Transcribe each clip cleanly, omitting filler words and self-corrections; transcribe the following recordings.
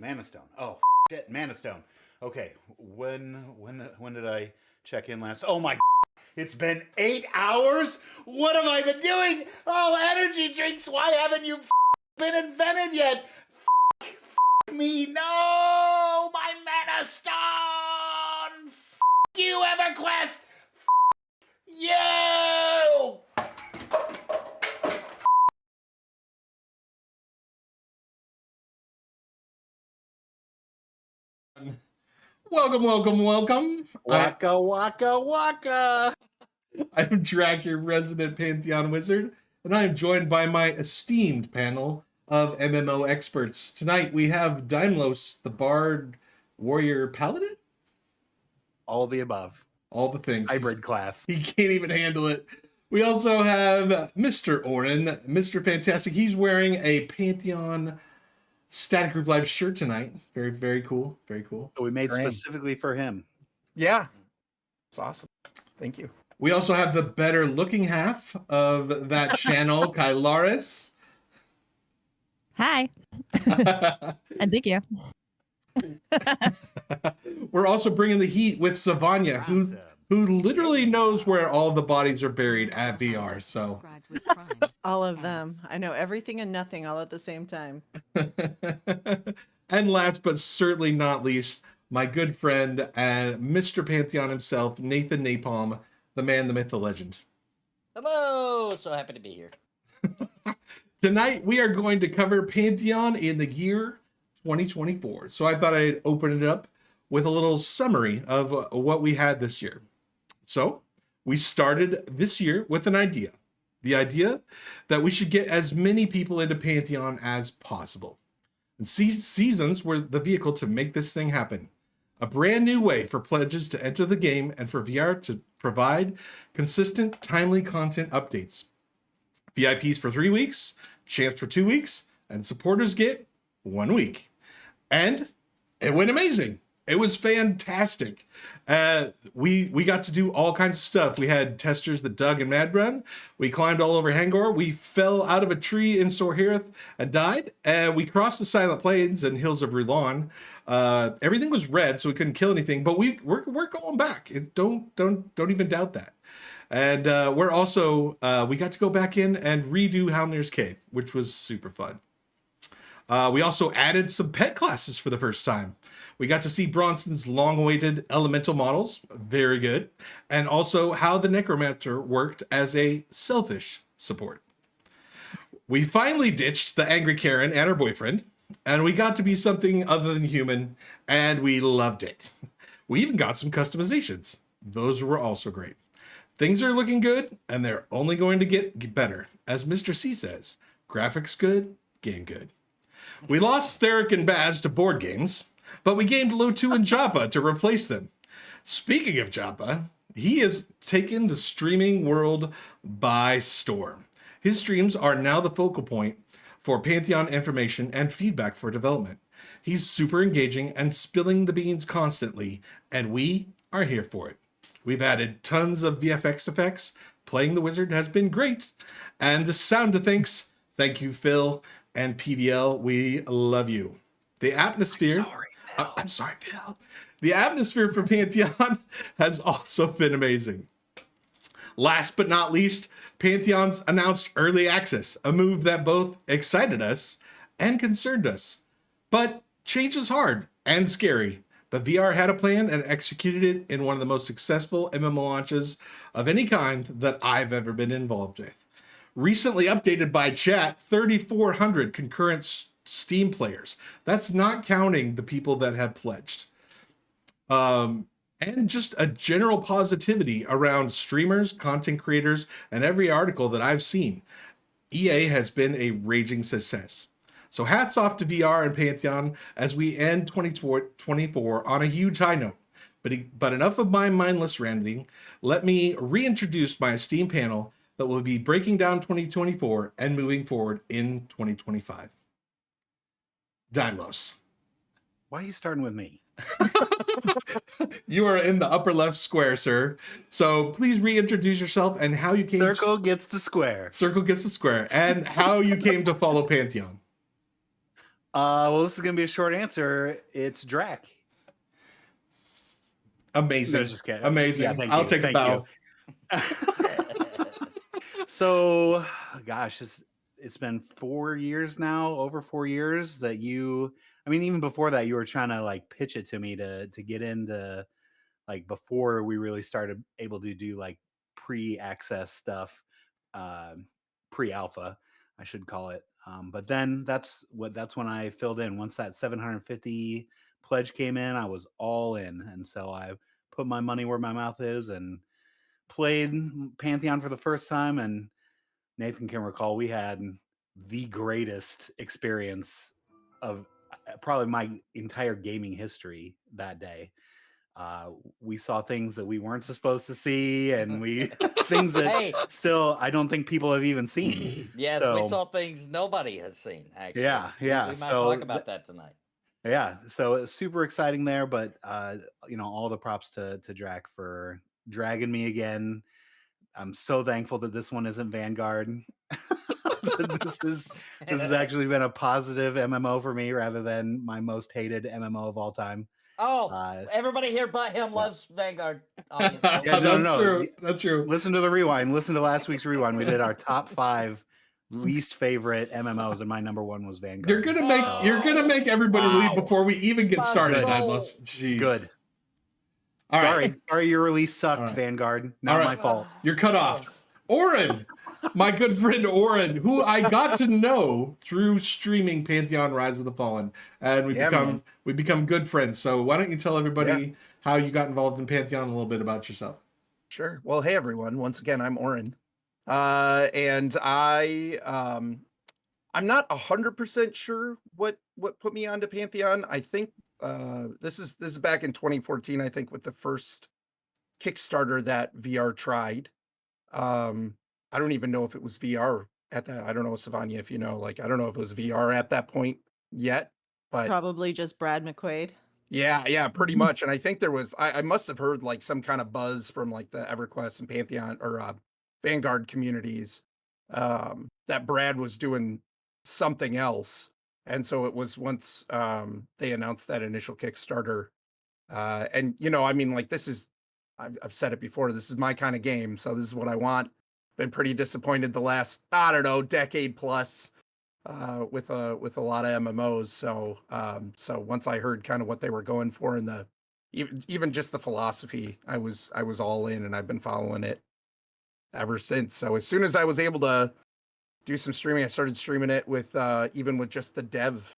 Mana Stone. Oh, shit, Mana Stone. Okay, when did I check in last? Oh my, it's been 8 hours? What have I been doing? Oh, energy drinks, why haven't you been invented yet? Me, no! My Mana Stone! You, EverQuest! You! Welcome, welcome, welcome. Waka, waka, waka. I'm Drac, your resident Pantheon wizard, and I am joined by my esteemed panel of MMO experts. Tonight we have Daimlos, the Bard, Warrior, Paladin? All the above. All the things. Hybrid class. He can't even handle it. We also have Mr. Orrinn, Mr. Fantastic. He's wearing a Pantheon StaticgroupLive shirt tonight. Very, very cool. Very cool. So we made specifically for him. Yeah. It's awesome. Thank you. We also have the better looking half of that channel, Kylaris. Hi. And thank you. We're also bringing the heat with Savanja, who literally knows where all the bodies are buried at VR. So all of them. I know everything and nothing all at the same time. And last but certainly not least, my good friend and Mr. Pantheon himself, Nathan Napalm, the man, the myth, the legend. Hello! So happy to be here. Tonight we are going to cover Pantheon in the year 2024. So I thought I'd open it up with a little summary of what we had this year. So we started this year with an idea. The idea that we should get as many people into Pantheon as possible. And seasons were the vehicle to make this thing happen. A brand new way for pledges to enter the game and for VR to provide consistent, timely content updates. VIPs for 3 weeks, champs for 2 weeks, and supporters get 1 week. And it went amazing. It was fantastic. We got to do all kinds of stuff. We had testers that dug in Madrun. We climbed all over Hanggore. We fell out of a tree in Sorhirith and died. We crossed the Silent Plains and Hills of Rulan. Everything was red, so we couldn't kill anything. But we're going back. Don't even doubt that. And we're also we got to go back in and redo Halnir's Cave, which was super fun. We also added some pet classes for the first time. We got to see Bronson's long-awaited elemental models, very good, and also how the Necromancer worked as a selfish support. We finally ditched the angry Karen and her boyfriend, and we got to be something other than human, and we loved it. We even got some customizations. Those were also great. Things are looking good, and they're only going to get better. As Mr. C says, graphics good, game good. We lost Therek and Baz to board games, but we gamed Lotu and Joppa to replace them. Speaking of Joppa, he has taken the streaming world by storm. His streams are now the focal point for Pantheon information and feedback for development. He's super engaging and spilling the beans constantly, and we are here for it. We've added tons of VFX effects. Playing the wizard has been great. And the sound of thanks, thank you, Phil and PDL. We love you. The atmosphere... I'm sorry, Phil. The atmosphere for Pantheon has also been amazing. Last but not least, Pantheon's announced early access, a move that both excited us and concerned us. But change is hard and scary. But VR had a plan and executed it in one of the most successful MMO launches of any kind that I've ever been involved with. Recently updated by chat, 3,400 concurrent Steam players. That's not counting the people that have pledged. And just a general positivity around streamers, content creators, and every article that I've seen. EA has been a raging success. So hats off to VR and Pantheon as we end 2024 on a huge high note. But enough of my mindless ranting. Let me reintroduce my esteemed panel that will be breaking down 2024 and moving forward in 2025. Daimlos. Why are you starting with me? You are in the upper left square, sir. So please reintroduce yourself and how you came. Circle gets the square. Circle gets the square, and how you came to follow Pantheon. Well, this is gonna be a short answer. It's Drac. Amazing. No, just kidding. Amazing. Yeah, thank I'll you. take a Thank bow. So, gosh, it's been 4 years now, over 4 years that you. I mean, even before that, you were trying to like pitch it to me to get into like before we really started able to do like pre-access stuff, uh, pre-alpha, I should call it. But then that's when I filled in. Once that 750 pledge came in, I was all in, and so I put my money where my mouth is and played Pantheon for the first time. And Nathan can recall we had the greatest experience of probably my entire gaming history that day. We saw things that we weren't supposed to see, and we things that Hey. still I don't think people have even seen. Yes, So, we saw things nobody has seen. Actually, Yeah, yeah, We might so talk about that tonight. Yeah, so it's super exciting there, but all the props to Drac for dragging me again. I'm so thankful that this one isn't Vanguard. this is this has actually been a positive MMO for me rather than my most hated MMO of all time. Oh, everybody here but him loves Vanguard. Yeah, That's true. That's true. Listen to the rewind. Listen to last week's rewind. We did our top 5 least favorite MMOs, and my number 1 was Vanguard. You're gonna make everybody leave before we even get started. I soul. must. Jeez. Good. All right. Sorry, your release sucked, All right. Vanguard. Not my fault. You're cut off. Orrinn, my good friend Orrinn, who I got to know through streaming Pantheon Rise of the Fallen, and we become good friends. So why don't you tell everybody how you got involved in Pantheon, a little bit about yourself? Sure. Well, hey everyone. Once again, I'm Orrinn, and I'm not 100% sure what put me onto Pantheon. I think this is back in 2014. I think with the first Kickstarter that VR tried. I don't even know if it was VR at that. I don't know, Savanja, if you know. Like, I don't know if it was VR at that point yet, but Probably just Brad McQuaid. yeah, pretty much. And I think there was, I must have heard like some kind of buzz from like the EverQuest and Pantheon or Vanguard communities that Brad was doing something else. And so it was once they announced that initial Kickstarter. And, I mean, like, this is, I've said it before, this is my kind of game. So this is what I want. Been pretty disappointed the last, I don't know, decade plus with a lot of MMOs. So so once I heard kind of what they were going for and the even just the philosophy, I was all in, and I've been following it ever since. So as soon as I was able to do some streaming, I started streaming it with even with just the dev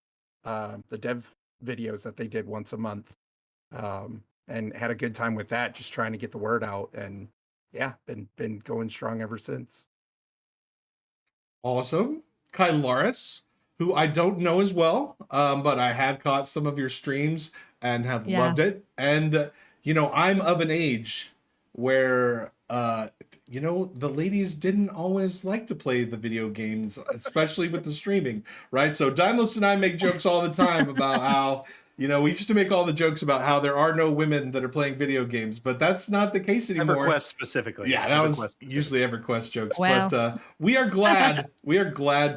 videos that they did once a month, and had a good time with that, just trying to get the word out. And yeah, been going strong ever since. Awesome. Kylaris, who I don't know as well, but I have caught some of your streams and have loved it. And, I'm of an age where, the ladies didn't always like to play the video games, especially with the streaming, right? So Daimlos and I make jokes all the time about how, we used to make all the jokes about how there are no women that are playing video games, but that's not the case anymore. EverQuest specifically. Yeah, that was usually EverQuest jokes. Well. But we are glad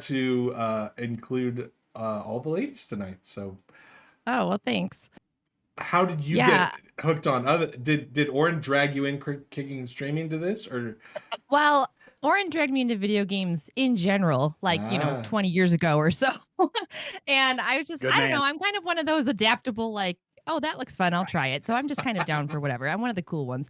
to include all the ladies tonight. So, Oh, well, thanks. how did you get hooked on? Did Orrinn drag you in kicking and streaming to this, or? Well, Orrinn dragged me into video games in general, like, 20 years ago or so. And I was just, Good I don't man. know, I'm kind of one of those adaptable, like, oh, that looks fun, I'll try it. So I'm just kind of down for whatever. I'm one of the cool ones.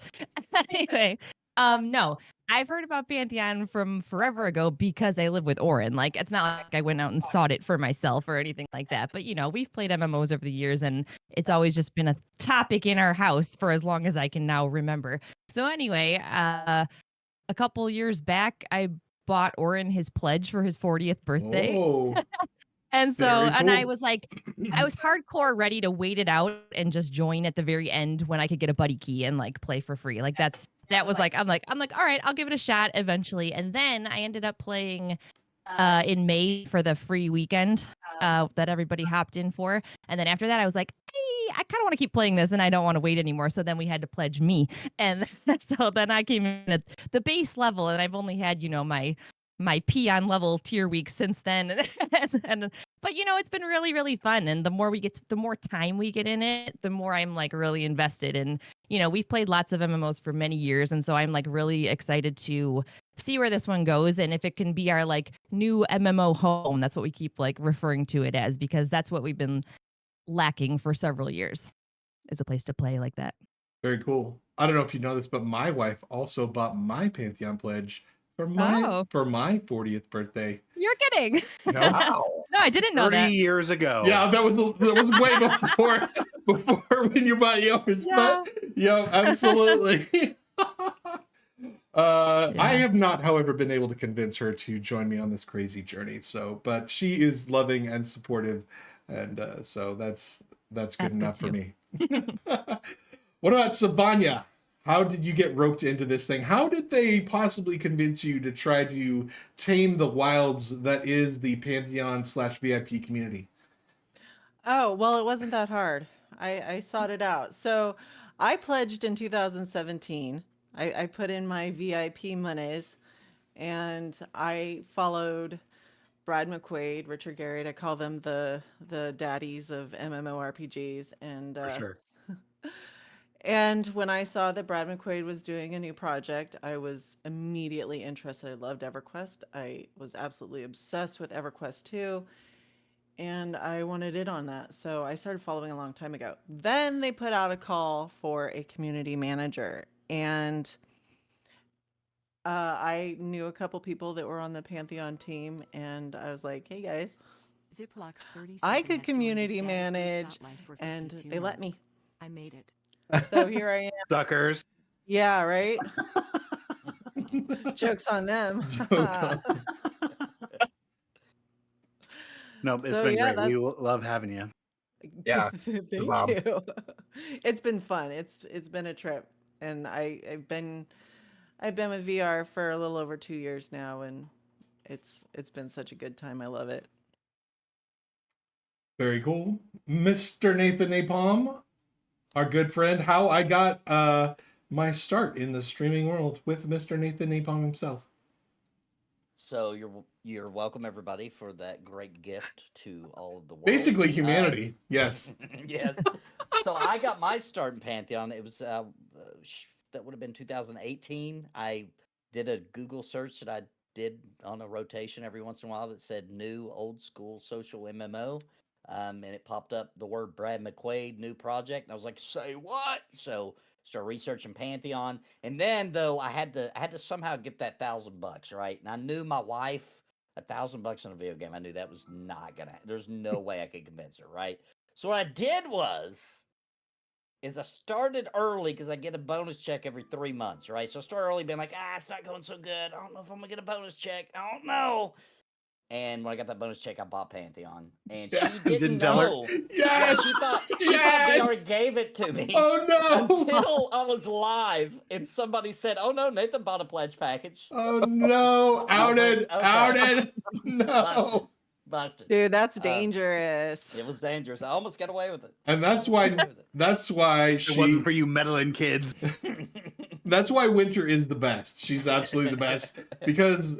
Anyway, no, I've heard about Pantheon from forever ago because I live with Orrinn. Like, it's not like I went out and sought it for myself or anything like that. But, we've played MMOs over the years, and it's always just been a topic in our house for as long as I can now remember. So anyway, a couple years back, I bought Orrinn his pledge for his 40th birthday. Oh, And so, very and I cool. was like, I was hardcore ready to wait it out and just join at the very end when I could get a buddy key and like play for free. Like that was like, I'm like, all right, I'll give it a shot eventually. And then I ended up playing in May for the free weekend that everybody hopped in for. And then after that, I was like, hey, I kind of want to keep playing this and I don't want to wait anymore. So then we had to pledge me. And so then I came in at the base level, and I've only had, my peon level tier week since then. and But it's been really, really fun. And the more time we get in it, the more I'm like really invested. And we've played lots of MMOs for many years, and so I'm like really excited to see where this one goes, and if it can be our like new MMO home. That's what we keep like referring to it as, because that's what we've been lacking for several years, is a place to play like that. Very cool. I don't know if you know this, but my wife also bought my Pantheon pledge for my 40th birthday. You're kidding. No, Wow. No, I didn't know 30 that. years ago. yeah, that was way before when you bought yours. Yeah. But yeah, absolutely. I have not, however, been able to convince her to join me on this crazy journey. So, but she is loving and supportive, and so that's good enough for me. What about Savanja? How did you get roped into this thing? How did they possibly convince you to try to tame the wilds that is the Pantheon/VIP community? Oh, well, it wasn't that hard. I sought it out. So I pledged in 2017. I put in my VIP monies, and I followed Brad McQuaid, Richard Garriott. I call them the daddies of MMORPGs. And For sure. and when I saw that Brad McQuaid was doing a new project, I was immediately interested. I loved EverQuest. I was absolutely obsessed with EverQuest 2, and I wanted in on that. So I started following a long time ago. Then they put out a call for a community manager, and I knew a couple people that were on the Pantheon team, and I was like, hey guys, I could community manage, and they let me. I made it. So here I am. Suckers. Yeah, right? Joke's on them. No, it's So, been yeah, great. We love having you. Yeah, Thank Bob. you. It's been fun. It's been a trip, and I've been with VR for a little over 2 years now, and it's been such a good time. I love it. Very cool. Mr. Nathan Napalm, our good friend, how I got my start in the streaming world with Mr. Nathan Napalm himself. So you're welcome, everybody, for that great gift to all of the world. Basically humanity, yes. Yes. So I got my start in Pantheon. It was that would have been 2018. I did a Google search that I did on a rotation every once in a while that said new old school social MMO. And it popped up the word Brad McQuaid, new project. And I was like, say what? So start researching Pantheon. And then though I had to somehow get that $1,000, right? And I knew my wife, $1,000 on a video game, I knew that was not gonna, there's no way I could convince her, right? So what I did is I started early because I get a bonus check every 3 months, right? So I started early being like, it's not going so good. I don't know if I'm gonna get a bonus check. I don't know. And when I got that bonus check, I bought Pantheon. And Yes. she didn't tell her? know. Yes! She thought they Yes! already gave it to me. Oh no! Until I was live and somebody said, oh no, Nathan bought a pledge package. Oh no! I was Outed! like, okay. Outed! No! Busted. Dude, that's dangerous. It was dangerous. I almost got away with it. And that's why It wasn't for you meddling kids. that's why Winter is the best. She's absolutely the best because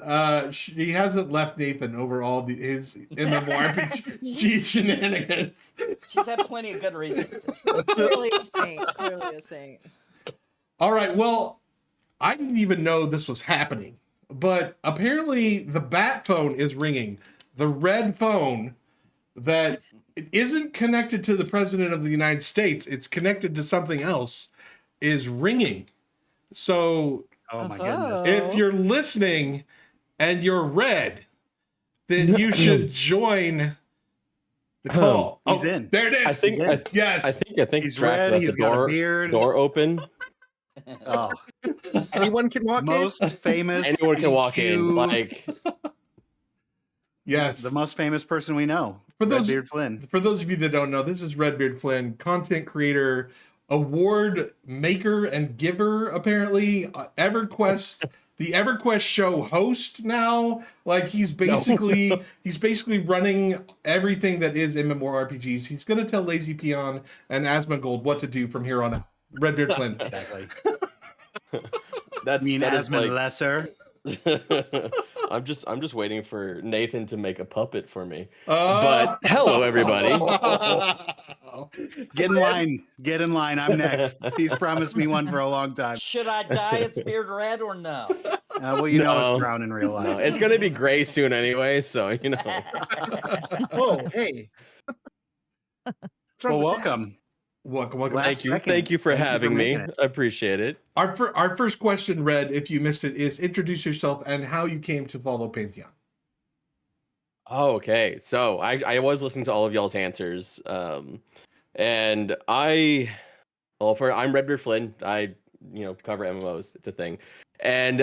she hasn't left Nathan over all his MMORPG shenanigans. She's had plenty of good reasons. Clearly a saint. Clearly a saint. All right, well, I didn't even know this was happening, but apparently the bat phone is ringing. The red phone that isn't connected to the President of the United States, it's connected to something else, is ringing. So Oh my Uh-huh. goodness. if you're listening and you're red, then you should join the call. He's in. There it is. I think yes. I think He's Drac red, left he's the got a door, beard. door open. Oh, Anyone can walk most famous. Anyone can walk in. EQ, Like Yes. the most famous person we know. For those- RedBeardFlynn. For those of you that don't know, this is RedBeardFlynn, content creator, award maker and giver, apparently. EverQuest, the EverQuest show host now. Like he's basically running everything that is MMORPGs. He's gonna tell Lazy Peon and Asmongold what to do from here on out. RedBeardFlynn. Exactly. that I mean, is Asmund like Lesser. I'm just waiting for Nathan to make a puppet for me. But hello, everybody. Get in line. Get in line. I'm next. He's promised me one for a long time. Should I dye its beard red or no? Well, you know No. it's brown in real life. No, it's gonna be gray soon anyway, so you know. Oh, hey. What's wrong Well, with that? welcome. Welcome. Last Thank you. second. Thank you for Thank you for having me. making it. I appreciate it. Our first question, Red, if you missed it, is introduce yourself and how you came to follow Pantheon. Oh, okay. So I was listening to all of y'all's answers. And I'm RedBeardFlynn. I cover MMOs. It's a thing. And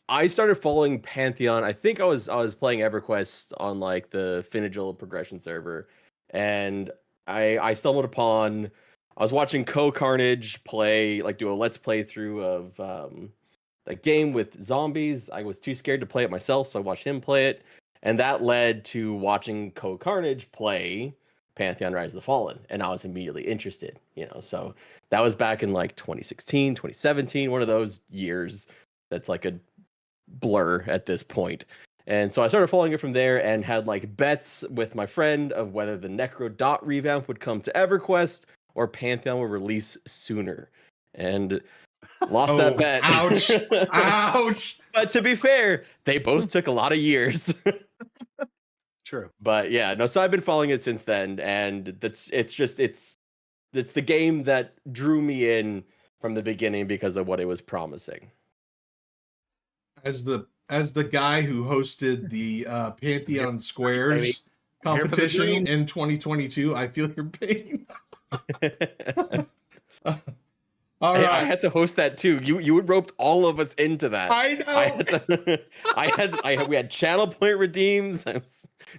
I started following Pantheon. I think I was playing EverQuest on like the Finagil progression server, and I stumbled upon. I was watching Carnage do a let's play through of a game with zombies. I was too scared to play it myself, so I watched him play it, and that led to watching Carnage play Pantheon Rise of the Fallen, and I was immediately interested. So that was back in like 2016, 2017, one of those years that's like a blur at this point. And so I started following it from there and had like bets with my friend of whether the Necro Dot revamp would come to EverQuest or Pantheon would release sooner. And lost that bet. Ouch. Ouch. But to be fair, they both took a lot of years. True. But yeah, no, so I've been following it since then, and it's the game that drew me in from the beginning because of what it was promising. As the guy who hosted the Pantheon Squares competition in 2022, I feel your pain. All right. I had to host that too. You roped all of us into that. I know. We had channel point redeems.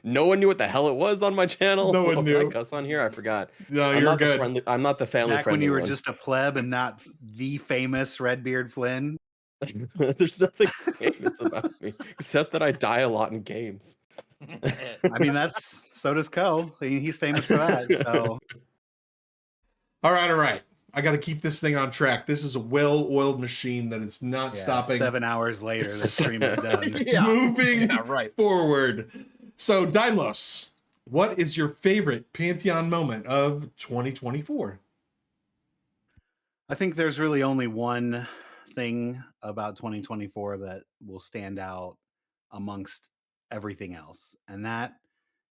No one knew what the hell it was on my channel. No one knew. Did I cuss on here? I forgot. No, you're good. I'm not the family Back friendly when you were one. just a pleb and not the famous RedBeardFlynn. There's nothing famous about me except that I die a lot in games. I mean, so does Co. He's famous for that. So, all right. I got to keep this thing on track. This is a well-oiled machine that is not stopping. 7 hours later, the stream is done. Moving forward. So, Daimlos, what is your favorite Pantheon moment of 2024? I think there's really only one thing about 2024 that will stand out amongst everything else, and that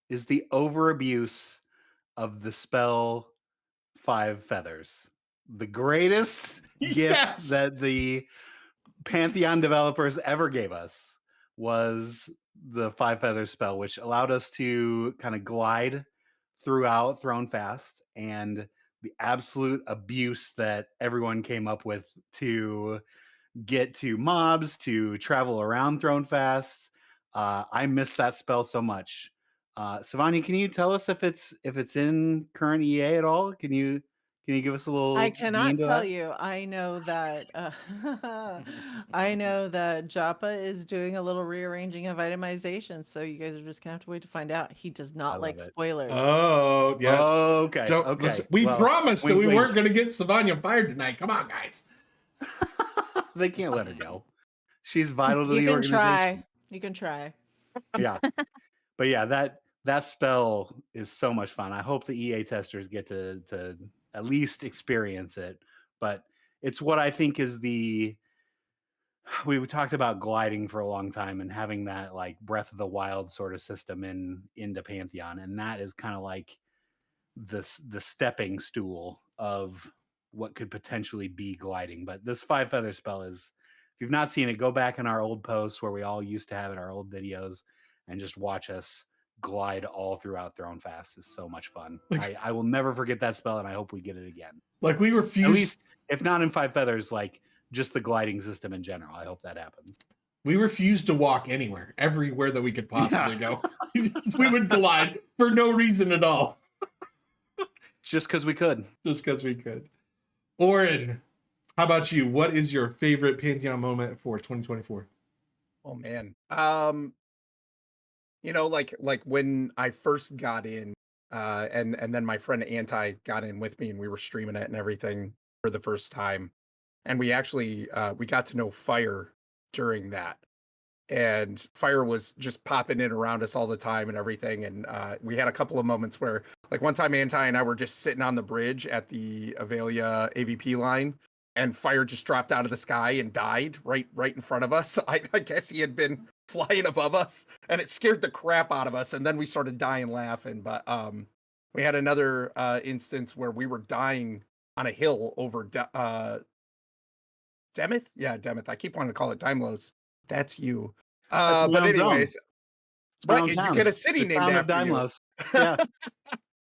is the overabuse of the spell 5 Feathers. The greatest gift that the Pantheon developers ever gave us was the 5 Feathers spell, which allowed us to kind of glide throughout Thrown Fast, and the absolute abuse that everyone came up with to get to mobs, to travel around Thrown Fast. I miss that spell so much. Savanja, can you tell us if it's in current EA at all? Can you give us a little? I cannot into tell that? you. I know that I know that Joppa is doing a little rearranging of itemization, so you guys are just gonna have to wait to find out. He does not like love it. spoilers. Oh, yeah. Okay. Okay. Listen, we well, promised that wink, we wink. weren't going to get Savanja fired tonight. Come on, guys. They can't let her go. She's vital to You the can organization. try. You can try. Yeah. But yeah, that spell is so much fun. I hope the EA testers get to at least experience it. But it's what I think is we talked about gliding for a long time and having that like Breath of the Wild sort of system into Pantheon, and that is kind of like the stepping stool of what could potentially be gliding. But this 5 Feather spell is, if you've not seen it, go back in our old posts where we all used to have it, our old videos, and just watch us glide all throughout Thrown Fast. Is so much fun. I will never forget that spell, and I hope we get it again. Like, we refuse. At least, if not in 5 Feathers, like just the gliding system in general. I hope that happens. We refused to walk anywhere, everywhere that we could possibly go. We would glide for no reason at all. Just because we could. Just because we could. Orrinn, how about you? What is your favorite Pantheon moment for 2024? Oh man. Like when I first got in, and then my friend Anti got in with me and we were streaming it and everything for the first time. And we actually we got to know Fire during that. and fire was just popping in around us all the time and everything. And we had a couple of moments where, like one time Anti and I were just sitting on the bridge at the Avelia AVP line, and fire just dropped out of the sky and died right in front of us. I guess he had been flying above us, and it scared the crap out of us. And then we started dying laughing. But we had another instance where we were dying on a hill over Demeth. Yeah, Demeth. I keep wanting to call it Daimlos. That's you. That's But my own zone. anyways, It's my right, own you town. get a city The named town of after you. Daimlos. Yeah.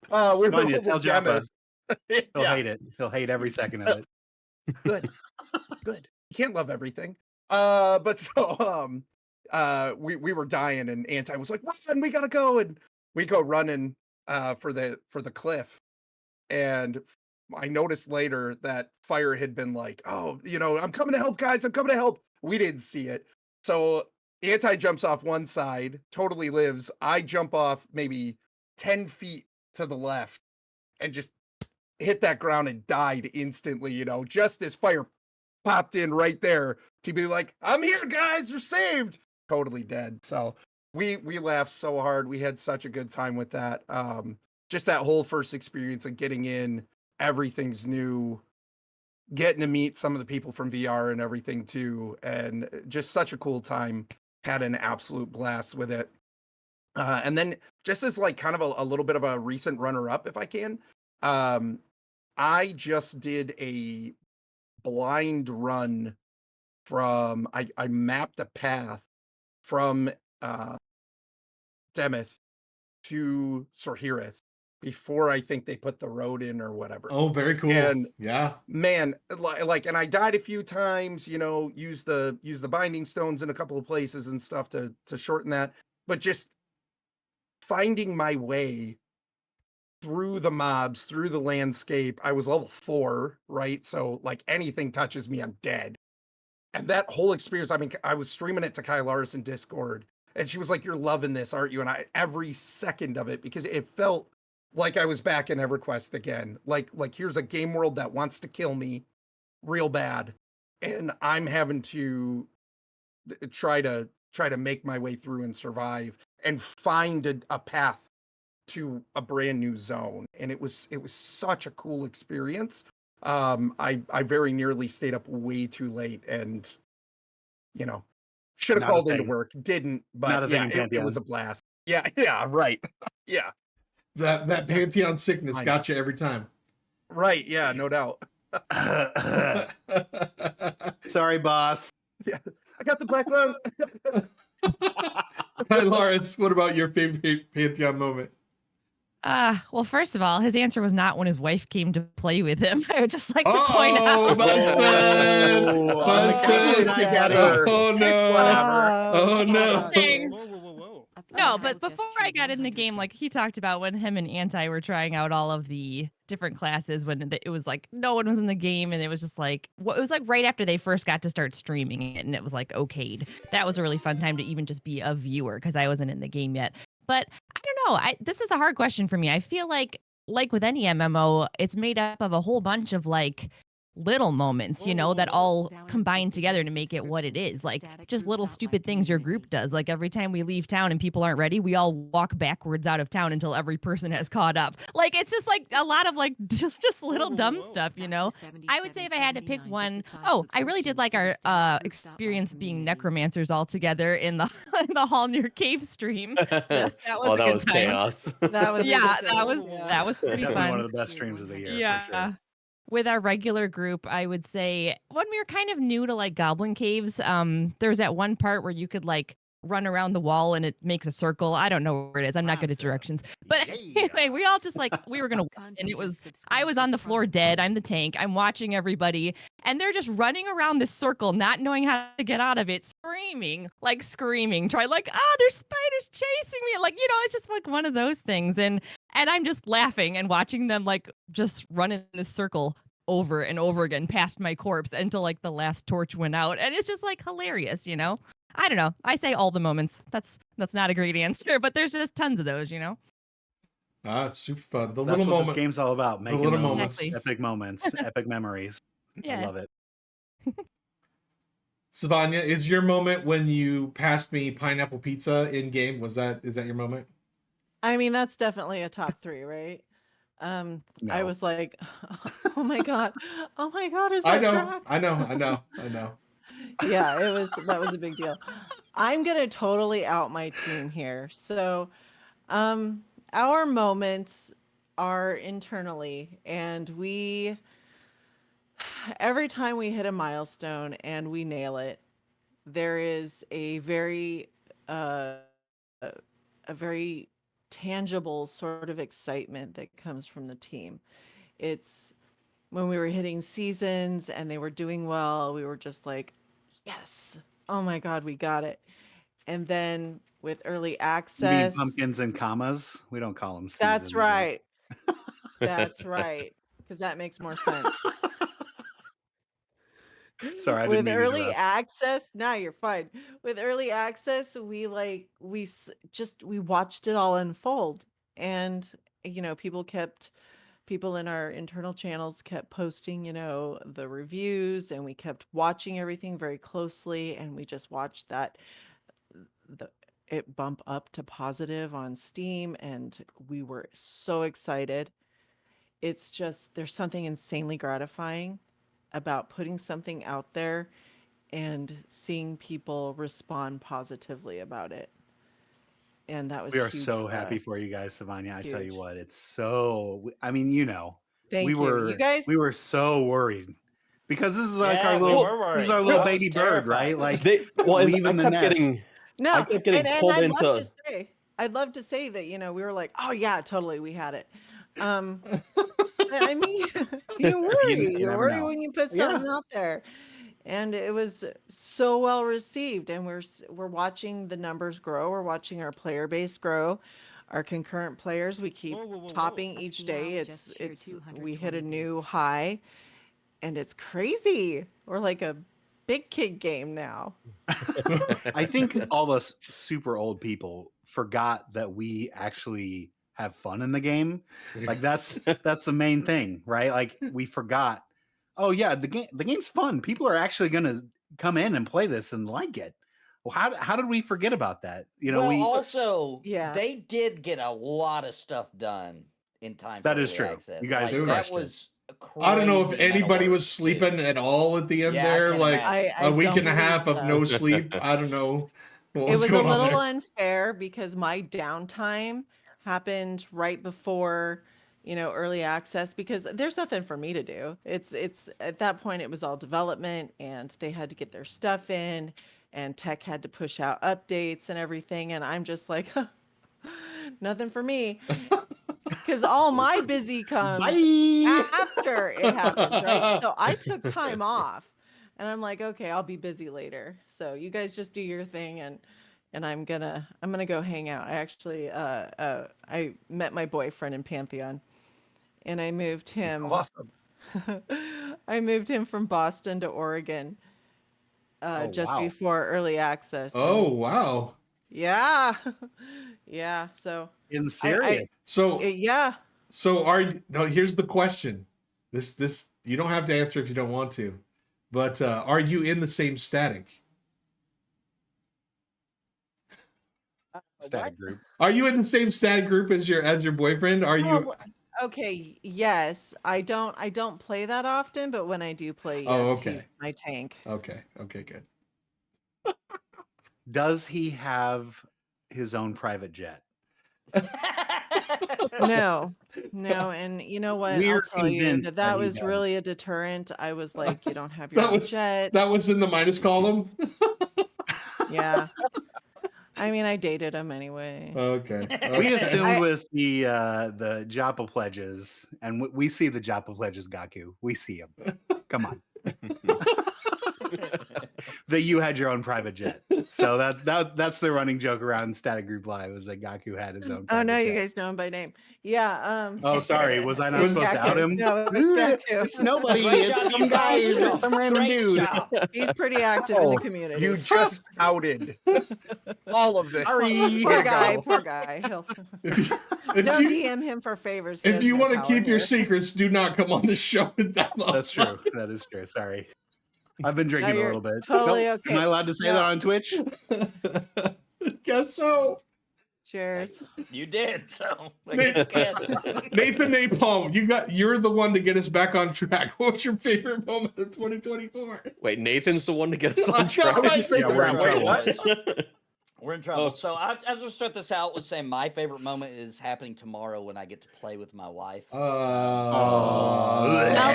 We were Savanja, over tell Joppa. Demeth. He'll Yeah. hate it. He'll hate every second of it. Good. Good. You can't love everything. But so we were dying, and Anti was like, "Run, we gotta go," and we go running for the cliff. And I noticed later that fire had been like, "Oh, I'm coming to help, guys. I'm coming to help." We didn't see it. So Anti jumps off one side, totally lives. I jump off maybe 10 feet to the left and just hit that ground and died instantly, just as fire popped in right there to be like, "I'm here, guys, you're saved." Totally dead. So we laughed so hard. We had such a good time with that. Just that whole first experience of getting in, everything's new, getting to meet some of the people from VR and everything too, and just such a cool time. Had an absolute blast with it. And then just as like kind of a little bit of a recent runner-up, if I can, I just did a blind run from, I mapped a path from Demeth to Sorhirith before I think they put the road in or whatever. Oh, very cool. And yeah, man, like, and I died a few times, use the binding stones in a couple of places and stuff to shorten that, but just finding my way through the mobs, through the landscape. I was level 4, right? So like anything touches me, I'm dead. And that whole experience, I mean, I was streaming it to Kylaris in Discord, and she was like, "You're loving this, aren't you?" And every second of it, because it felt like I was back in EverQuest again. Like here's a game world that wants to kill me real bad, and I'm having to try to make my way through and survive and find a path to a brand new zone. And it was such a cool experience. I very nearly stayed up way too late, and should have Not a called into thing. work, didn't, Not a but thing yeah, in it Pantheon. was a blast. Yeah, right. Yeah, that Pantheon sickness I got you every time. right, yeah, no doubt. Sorry, boss. Yeah, I got the black lung. Hi, Lawrence. What about your favorite Pantheon moment? Well, first of all, his answer was not when his wife came to play with him. I would just like to point out. Bronson! Bronson! I get it. Oh, no. It's whatever. Oh, no. Thing. Whoa. No, but before I got in the game, like he talked about when him and Anti were trying out all of the different classes when it was like no one was in the game, and it was just like it was like right after they first got to start streaming it, and it was like okayed. That was a really fun time to even just be a viewer because I wasn't in the game yet. But I don't know. This is a hard question for me. I feel like with any MMO, it's made up of a whole bunch of like little moments, that all combine together to make it what it is. Like just little stupid things your group does. Like every time we leave town and people aren't ready, we all walk backwards out of town until every person has caught up. Like it's just like a lot of like just little dumb stuff, I would say if I had to pick one, I really did like our experience being necromancers all together in the Halnir cave stream. That was a that good was time. chaos. That was that was pretty Definitely fun. one of the best streams of the year. Yeah. For sure. With our regular group, I would say when we were kind of new to like goblin caves, there was that one part where you could like run around the wall and it makes a circle. I don't know where it is. I'm not good at directions. But anyway, we all just like we were gonna win, and I was on the floor dead. I'm the tank. I'm watching everybody, and they're just running around this circle, not knowing how to get out of it, screaming, trying like, there's spiders chasing me. Like, it's just like one of those things. And I'm just laughing and watching them like just run in this circle over and over again past my corpse until like the last torch went out. And it's just like hilarious, I don't know. I say all the moments. That's not a great answer, but there's just tons of those, It's super fun. The That's little what moment. this game's all about. Making little those moments. Exactly. epic moments, epic memories. Yeah. I love it. Savanja, is your moment when you passed me pineapple pizza in game? Is that your moment? I mean, that's definitely a top 3, right? I No. was like, oh my god, is I that know, Drac? I know. Yeah, that was a big deal. I'm gonna totally out my team here. So, our moments are internally, and every time we hit a milestone and we nail it, there is a very a very tangible sort of excitement that comes from the team. It's when we were hitting seasons and they were doing well, we were just like, yes, oh my God, we got it. And then with early You mean access, pumpkins and commas? We don't call them seasons. that's right. That's right. Because that makes more sense. Sorry, I didn't With mean to early interrupt. access, now you're fine. With early access, we watched it all unfold, and people in our internal channels kept posting, the reviews, and we kept watching everything very closely, and we just watched it bump up to positive on Steam, and we were so excited. It's just there's something insanely gratifying about putting something out there and seeing people respond positively about it. And that was We are huge so for happy us. for you guys, Savanja. I tell you Huge. what, it's so. I mean, we Thank you. You guys, were so worried because this is like Yeah, we were worried. this is our little I was baby bird, right? terrified. Like and leaving I the kept nest. getting no, I kept getting and pulled I'd into. love to say that, we were like, oh yeah, totally, we had it. I mean, you worry never know. when you put something out there. And it was so well received, and we're watching the numbers grow. We're watching our player base grow, our concurrent players. We keep topping each day. We hit a new high, and it's crazy. We're like a big kid game now. I think all us super old people forgot that we actually have fun in the game. Like that's the main thing, right? Like we forgot. Oh yeah, the game's fun. People are actually going to come in and play this and like it. Well, how did we forget about that? Also, Yeah. they did get a lot of stuff done in time. That for is early true. Access. You guys that crushed it. was. I don't know if crazy amount of anybody work, was sleeping too. at all at the end Yeah, I there. can Like imagine. I a week don't and a half believe of so. no sleep. I don't know what It was a going on little there. unfair because my downtime happened right before, early access, because there's nothing for me to do. It's at that point it was all development, and they had to get their stuff in, and tech had to push out updates and everything, and I'm just like, nothing for me. Because all my busy comes Bye. after it happens, right? So I took time off, and I'm like, okay, I'll be busy later. So you guys just do your thing, and I'm gonna go hang out. I actually I met my boyfriend in Pantheon, and I moved him. Awesome. I moved him from Boston to Oregon just wow. before early access. Oh and wow! yeah, yeah. So In serious. So yeah. so no, here's the question. This you don't have to answer if you don't want to, but are you in the same static? Static group. Are you in the same static group as your boyfriend? Are you? Well, okay, yes. I don't play that often, but when I do play, yes, Oh, okay. he's my tank. Okay, good. Does he have his own private jet? No, and you know what? We're I'll tell you convinced that that he was does. really a deterrent. I was like, you don't have your That own was jet. that was in the minus column. Yeah. I mean, I dated him anyway. Okay. We okay. assumed with the Joppa pledges, and we see the Joppa pledges, Gaku. We see them. Come on. That you had your own private jet. So that's the running joke around Static Group Live, is that Gaku had his own private Oh no, jet. you guys know him by name. Yeah. Oh, sorry. Was I not It's supposed to out Gaku. him? No, it's Gaku. It's nobody. Great It's job, some you guys. guy, some random Great dude. job. He's pretty active in the Oh, community. you just outed all of this. Sorry. Poor Here you guy, go. poor guy. He'll If don't you, DM him for favors. He if has you no want to power keep your here. secrets, do not come on this show and download. That's true. That is true. Sorry. I've been drinking a you're little bit. totally Nope. okay. Am I allowed to say No. that on Twitch? Guess so. Cheers. You did, so I guess you can. Nathan Napalm, you're the one to get us back on track. What's your favorite moment of 2024? Wait, Nathan's the one to get us on I track. know, I was just thinking we're in that. Wait, trouble, what? boys. We're in trouble. So I'll just start this out with saying my favorite moment is happening tomorrow when I get to play with my wife. Well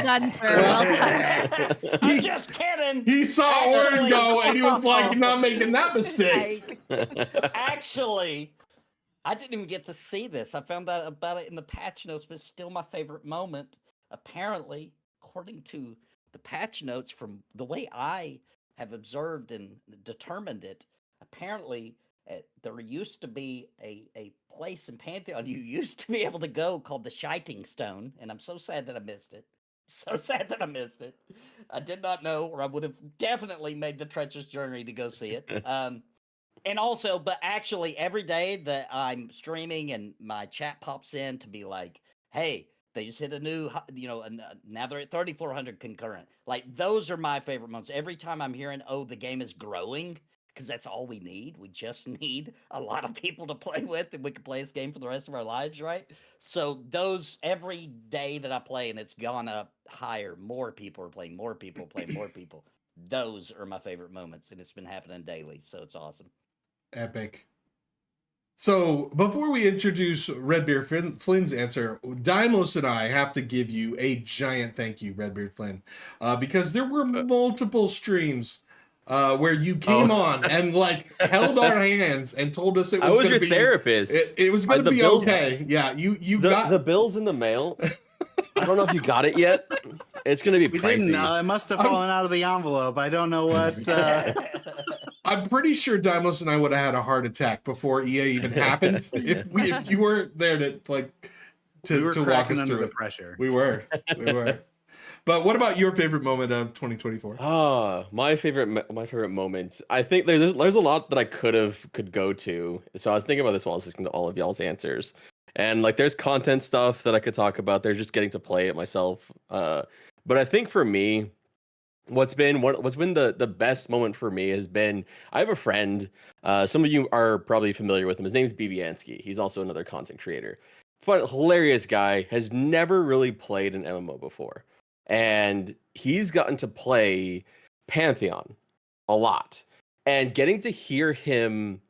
done, sir. Well done. I'm just kidding. He saw Orrinn Actually- go and he was like, not making that mistake. Actually, I didn't even get to see this. I found out about it in the patch notes, but it's still my favorite moment. Apparently, according to the patch notes, from the way I have observed and determined it, apparently there used to be a place in Pantheon you used to be able to go called the Shiting Stone, and I'm so sad that I missed it. So sad that I missed it. I did not know, or I would have definitely made the treacherous journey to go see it. And also, but actually, every day that I'm streaming and my chat pops in to be like, hey, they just hit a new, now they're at 3,400 concurrent. Like, those are my favorite moments. Every time I'm hearing, oh, the game is growing, because that's all we need. We just need a lot of people to play with, and we can play this game for the rest of our lives, right? So those, every day that I play and it's gone up higher, more people are playing, more people playing, more people. Those are my favorite moments, and it's been happening daily, so it's awesome. Epic. So before we introduce RedBeardFlynn's answer, Dimos and I have to give you a giant thank you, RedBeardFlynn, because there were multiple streams where you came on and like held our hands and told us it was I was going your to be therapist. It was going to The be bills- okay. Yeah, you The got the bill's in the mail. I don't know if you got it yet. It's gonna be We pricey. didn't. It must have fallen out of the envelope. I don't know what. I'm pretty sure Dimos and I would have had a heart attack before EA even happened if you weren't there to We were to walk cracking us under through the it. pressure. We were. But what about your favorite moment of 2024? My favorite moment. I think there's a lot that I could go to. So I was thinking about this while I was listening to all of y'all's answers. And like there's content stuff that I could talk about. There's just getting to play it myself. But I think for me, what's been the best moment for me has been, I have a friend. Some of you are probably familiar with him. His name's Bibiansky. He's also another content creator. Fun, hilarious guy. Has never really played an MMO before. And he's gotten to play Pantheon a lot. And getting to hear him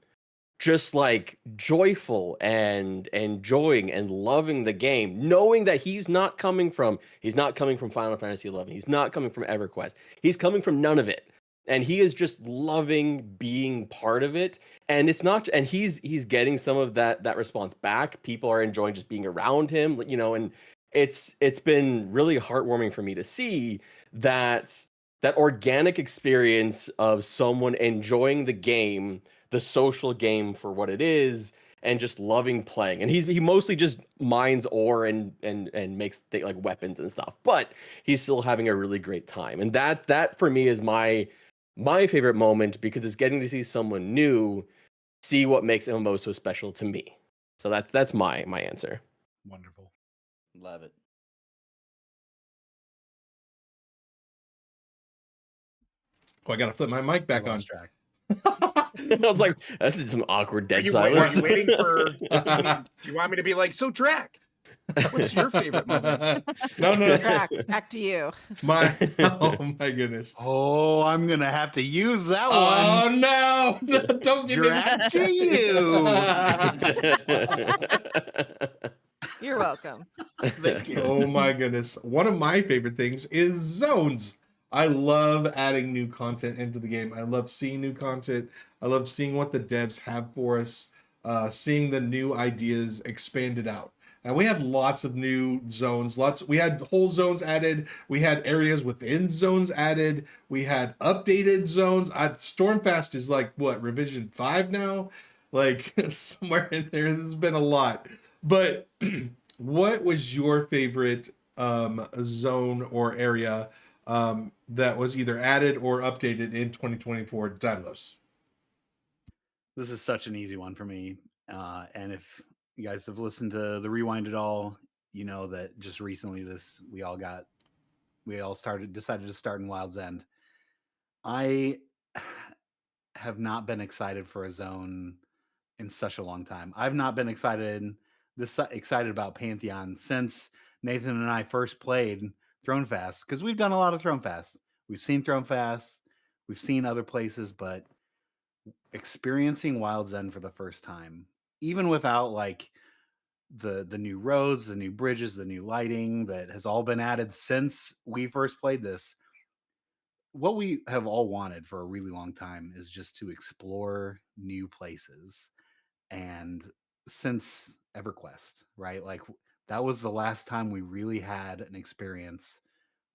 just like joyful and enjoying and loving the game, knowing that he's not coming from Final Fantasy XI. He's not coming from EverQuest. He's coming from none of it. And he is just loving being part of it. And it's not, and he's getting some of that response back. People are enjoying just being around him, and it's been really heartwarming for me to see that organic experience of someone enjoying the game, the social game for what it is, and just loving playing. And he mostly just mines ore and makes like weapons and stuff, but he's still having a really great time. And that for me is my favorite moment, because it's getting to see someone new see what makes MMO so special to me. So that's my answer. Wonderful. Love it. Oh, I gotta flip my mic back I on. lost track. I was like, this is some awkward dead Are you silence. waiting for? Do you want me to be like, so Drac? What's your favorite moment? No. Back to you. Oh my goodness. Oh, I'm gonna have to use that Oh one. no! Don't give me Drag to you. You're welcome. Thank you. Oh my goodness. One of my favorite things is zones. I love adding new content into the game. I love seeing new content. I love seeing what the devs have for us, seeing the new ideas expanded out. And we had lots of new zones. We had whole zones added. We had areas within zones added. We had updated zones. Stormfast is like, what, revision 5 now? Like, somewhere in there. There's been a lot. But what was your favorite zone or area that was either added or updated in 2024, Dimos? This is such an easy one for me. And if you guys have listened to the Rewind It All, you know that just recently decided to start in Wild's End. I have not been excited for a zone in such a long time. I've not been excited about Pantheon since Nathan and I first played Throne Fast, because we've done a lot of Throne Fast. We've seen Throne Fast, we've seen other places, but experiencing Wild's End for the first time, even without like the new roads, the new bridges, the new lighting that has all been added since we first played this. What we have all wanted for a really long time is just to explore new places. And since EverQuest, right? Like that was the last time we really had an experience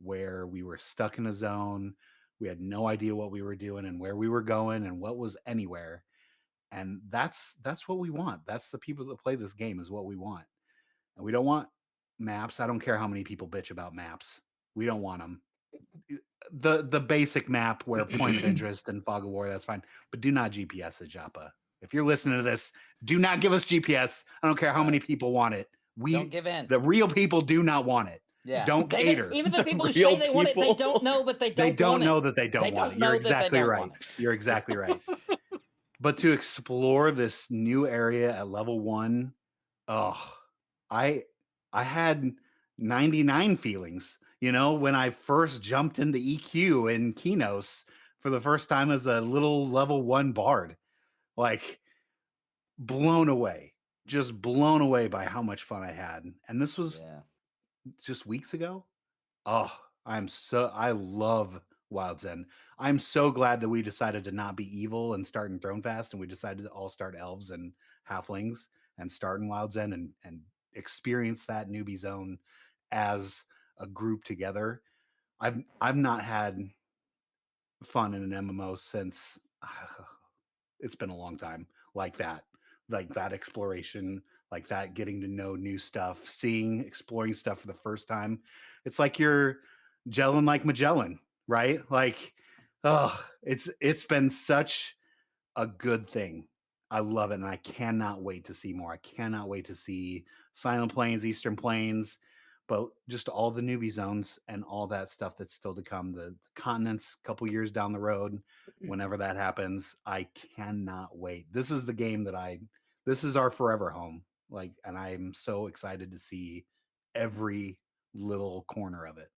where we were stuck in a zone. We had no idea what we were doing and where we were going and what was anywhere. And that's what we want. That's the people that play this game is what we want. And we don't want maps. I don't care how many people bitch about maps. We don't want them. The basic map where point of interest and fog of war, that's fine. But do not GPS it, Joppa. If you're listening to this, do not give us GPS. I don't care how many people want it. Don't give in. The real people do not want it. Yeah. Don't cater. Even the people who real say they want it, they people. don't know, but they They don't don't want know it. that they don't They want don't it. You're know that they exactly don't right. want it. You're exactly right. But to explore this new area at level 1, I had 99 feelings, when I first jumped into EQ in Kinos for the first time as a little level 1 bard. Like blown away. Just blown away by how much fun I had. And this was just weeks ago. Oh, I love Wild's End. I'm so glad that we decided to not be evil and start in Throne Fast, and we decided to all start elves and halflings and start in Wild's End and experience that newbie zone as a group together. I've not had fun in an MMO since it's been a long time like that exploration, like that getting to know new stuff, exploring stuff for the first time. It's like you're gelling like Magellan, right? Like, it's been such a good thing. I love it, and I cannot wait to see more. I cannot wait to see Silent Plains, Eastern Plains, but just all the newbie zones and all that stuff that's still to come. The continents, a couple years down the road, whenever that happens, I cannot wait. This is the game this is our forever home. Like, and I'm so excited to see every little corner of it.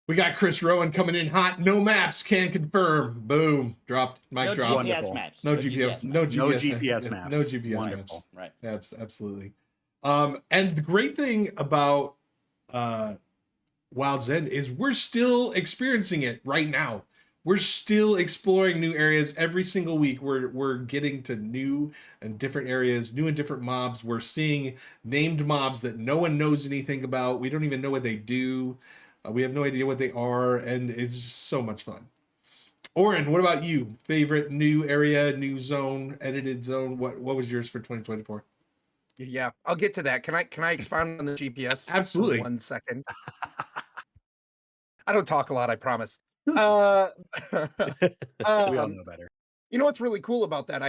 We got Chris Rowan coming in hot. No maps, can confirm. Boom. Dropped. Mic No drop. GPS Wonderful. maps. No GPS. No GPS. No GPS maps. No GPS Wonderful. maps. Right. Absolutely. And the great thing about Wild's End is we're still experiencing it right now. We're still exploring new areas every single week. We're getting to new and different areas, new and different mobs. We're seeing named mobs that no one knows anything about. We don't even know what they do. We have no idea what they are, and it's just so much fun. Orrinn, what about you? Favorite new area, new zone, edited zone? What was yours for 2024? Yeah, I'll get to that. Can I expound on the GPS? Absolutely. For 1 second. I don't talk a lot, I promise. We all know better. You know what's really cool about that?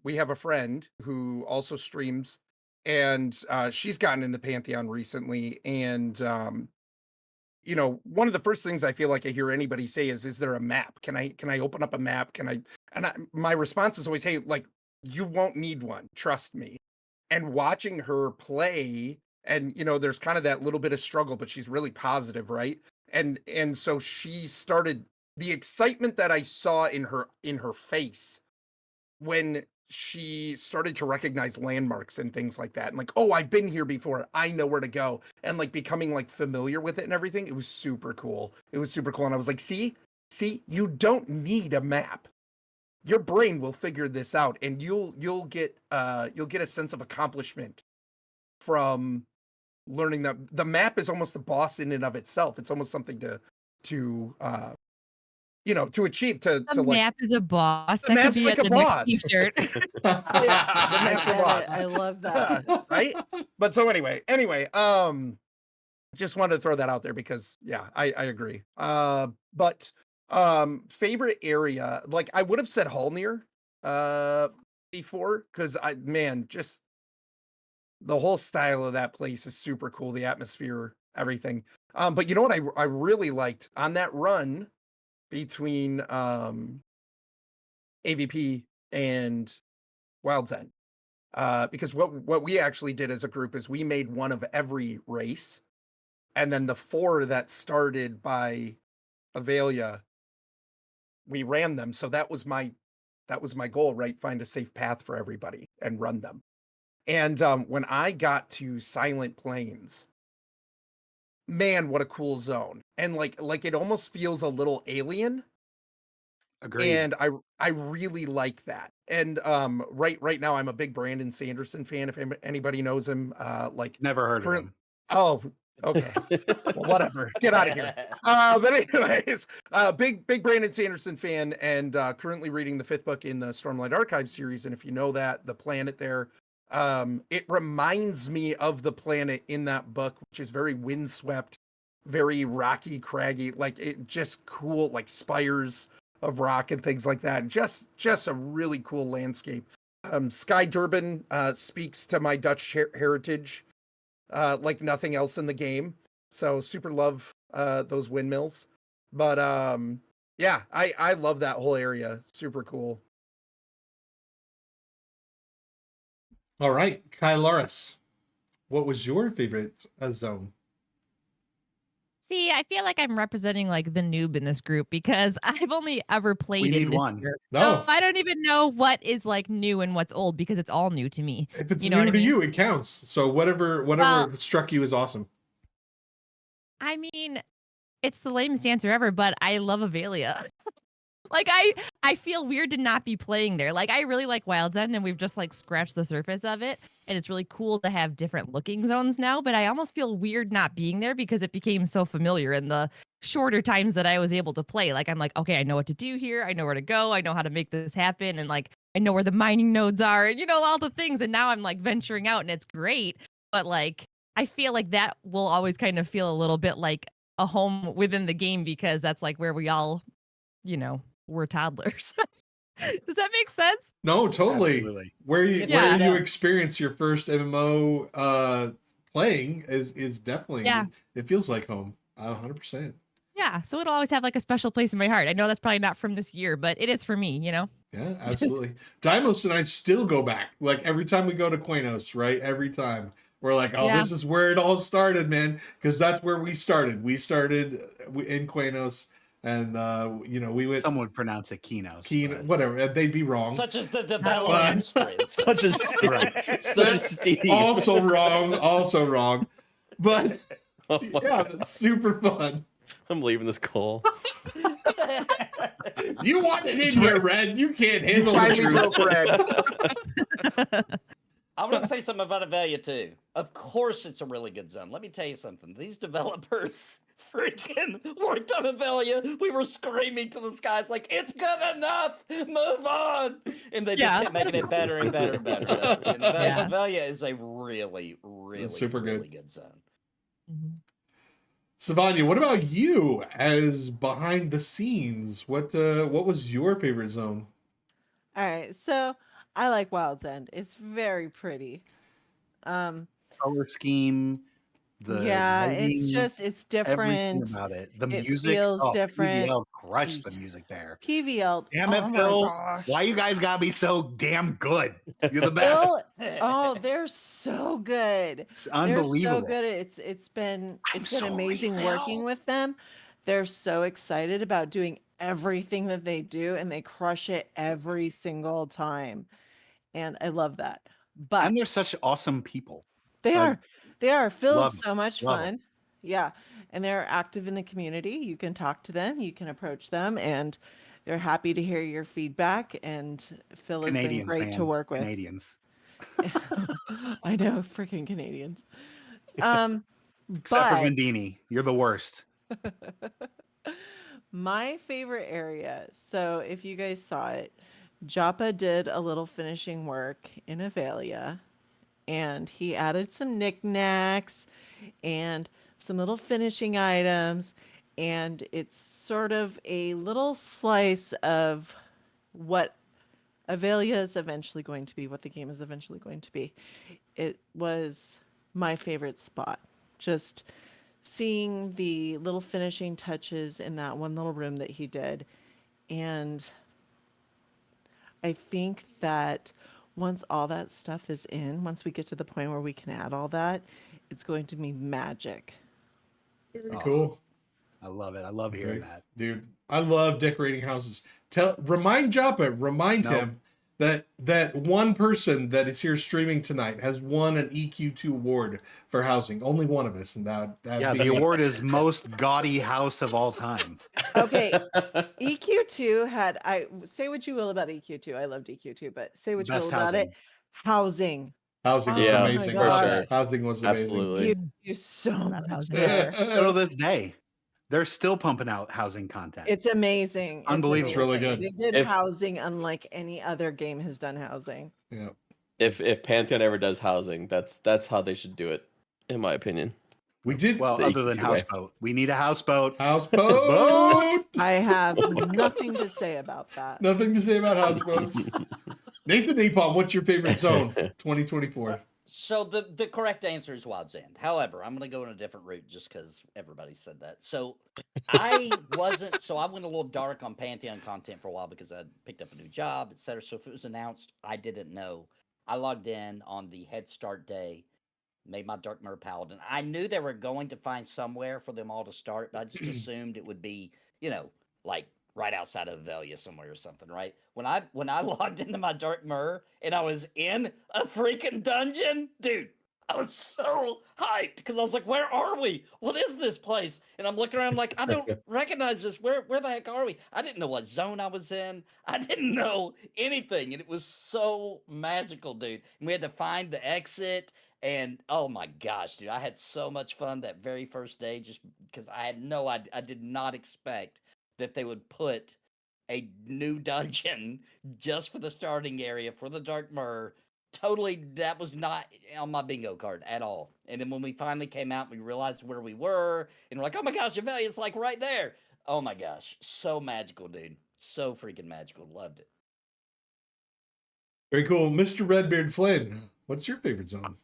We have a friend who also streams, and she's gotten into Pantheon recently, and one of the first things I feel like I hear anybody say is there a map? Can I open up a map? My response is always, hey, like, you won't need one, trust me. And watching her play, and there's kind of that little bit of struggle, but she's really positive, right? And so she started, the excitement that I saw in her face when she started to recognize landmarks and things like that, and like, oh, I've been here before, I know where to go, and like becoming like familiar with it and everything. It was super cool. And I was like, see, you don't need a map. Your brain will figure this out, and you'll get a sense of accomplishment from learning that the map is almost a boss in and of itself. It's almost something to achieve. The to like, map is a boss. the That could map's be like at a the next boss. t-shirt. Yeah, the I map's a get it. boss. I love that. Right? But so anyway, just wanted to throw that out there because I agree. But favorite area, like I would have said Halnir before, because just the whole style of that place is super cool, the atmosphere, everything. But you know what I really liked on that run between AVP and Wild's End. Because what we actually did as a group is we made one of every race, and then the 4 that started by Avelia, we ran them. So that was my goal, right? Find a safe path for everybody and run them. And when I got to Silent Plains, man, what a cool zone. And like it almost feels a little alien. Agreed. And I really like that. And right now I'm a big Brandon Sanderson fan. If anybody knows him, Never heard of him. Oh, okay. Well, whatever. Get out of here. But anyways, big Brandon Sanderson fan, and currently reading the 5th book in the Stormlight Archive series. And if you know that, the planet there, it reminds me of the planet in that book, which is very windswept, very rocky, craggy, like it just cool, like spires of rock and things like that. Just a really cool landscape. Sky Durban speaks to my Dutch heritage like nothing else in the game. So super love those windmills. But yeah, I love that whole area. Super cool. All right, Kylaris, what was your favorite zone? See, I feel like I'm representing like the noob in this group because I've only ever played We in need this one. year. No. So I don't even know what is like new and what's old because it's all new to me. If it's You know new what I to mean? you, it counts. So whatever Well- struck you is awesome. I mean, it's the lamest answer ever, but I love Avelia. Like I feel weird to not be playing there. Like I really like Wild's End, and we've just like scratched the surface of it, and it's really cool to have different looking zones now, but I almost feel weird not being there because it became so familiar in the shorter times that I was able to play. Like I'm like, okay, I know what to do here. I know where to go. I know how to make this happen, and like I know where the mining nodes are, and you know all the things, and now I'm like venturing out and it's great, but like I feel like that will always kind of feel a little bit like a home within the game because that's like where we all, you know, we're toddlers. Does that make sense? No, totally. Absolutely. Where you Yeah. experience your first MMO playing is definitely, Yeah. it feels like home. 100%. Yeah. So it'll always have like a special place in my heart. I know that's probably not from this year, but it is for me, you know? Yeah, absolutely. Dimos and I still go back. Like every time we go to Quainos, right? Every time. We're like, oh, Yeah. this is where it all started, man. Because that's where we started. We started in Quainos, and you know, we went Some would pronounce it Kinos. but- whatever. They'd be wrong. Such as the developers, for instance. Such as such as Steve. Also wrong. Also wrong. But Oh my yeah, God. that's super fun. I'm leaving this call. You want it in here, Red. You can't You handle the finally truth. broke Red. I'm going to say something about Avelia, too. Of course, it's a really good zone. Let me tell you something. These developers freaking worked on Avelia. We were screaming to the skies like, it's good enough. Move on. And they just Yeah. kept making it better and better and better. And Yeah. Avelia is a really, really, super good. really good zone. Savanja, what about you as behind the scenes? What was your favorite zone? All right, so I like Wild's End. It's very pretty. Color scheme, the Yeah, it's lighting, just it's everything different. about it. The It music, feels oh, different. PVL crushed the music there. PVL. Damn it, oh Phil. my gosh. Why you guys gotta be so damn good? You're the best. Phil, oh, they're so good. It's They're unbelievable. so good. It's been I'm it's been sorry, amazing working Phil. with them. They're so excited about doing everything that they do, and they crush it every single time. And I love that. But And they're such awesome people. they like, are. They are. Phil love is so much love 'em. fun. Yeah. And they're active in the community. You can talk to them, you can approach them, and they're happy to hear your feedback. And Phil has been Canadians, great to man. work with. Canadians. I know, freaking Canadians. Except for But Vendini. You're the worst. my favorite area, so if you guys saw it, Joppa did a little finishing work in Avelia, and he added some knickknacks and some little finishing items, and it's sort of a little slice of what Avelia is eventually going to be, what the game is eventually going to be. It was my favorite spot. Just seeing the little finishing touches in that one little room that he did. And I think that once all that stuff is in, once we get to the point where we can add all that, it's going to be magic. Very Oh, cool. I love it. I love hearing Okay. that. Dude, I love decorating houses. Remind Nope. him that one person that is here streaming tonight has won an EQ2 award for housing. Only one of us, and that'd Yeah, be the me. award is most gaudy house of all time. Okay, EQ2 had, I say what you will about EQ2. I loved EQ2, but say what you will Best about it. housing. Housing. Housing was Oh Yeah, my amazing. for gosh. sure. Housing was amazing. Absolutely. You do so Love much housing. there. Still to this day, they're still pumping out housing content. It's amazing. unbelievable. It's really amazing. good. They did If- housing unlike any other game has done housing. Yeah. If Pantheon ever does housing, that's how they should do it, in my opinion. We did Well, The other than EQ2 way. houseboat, we need a houseboat. houseboat. I have nothing to say about that. Nothing to say about houseboats. Nathan Napalm, what's your favorite zone? 2024. So the correct answer is Wild's End. However, I'm going to go in a different route just because everybody said that. So I went a little dark on Pantheon content for a while because I picked up a new job, etc. So if it was announced, I didn't know. I logged in on the Head Start day, made my Dark Mirror Paladin. I knew they were going to find somewhere for them all to start, but I just assumed it would be, like right outside of Velia somewhere or something, right? When I logged into my Dark Mirror and I was in a freaking dungeon, dude, I was so hyped because I was like, where are we? What is this place? And I'm looking around like, I don't recognize this. Where the heck are we? I didn't know what zone I was in. I didn't know anything. And it was so magical, dude. And we had to find the exit. And oh my gosh, dude, I had so much fun that very first day just because I did not expect that they would put a new dungeon just for the starting area for the Dark Mirror. Totally, that was not on my bingo card at all. And then when we finally came out, we realized where we were, and we're like, oh my gosh, Javelia's like right there. Oh my gosh, so magical, dude. So freaking magical. Loved it. Very cool. Mr. RedBeardFlynn, what's your favorite zone?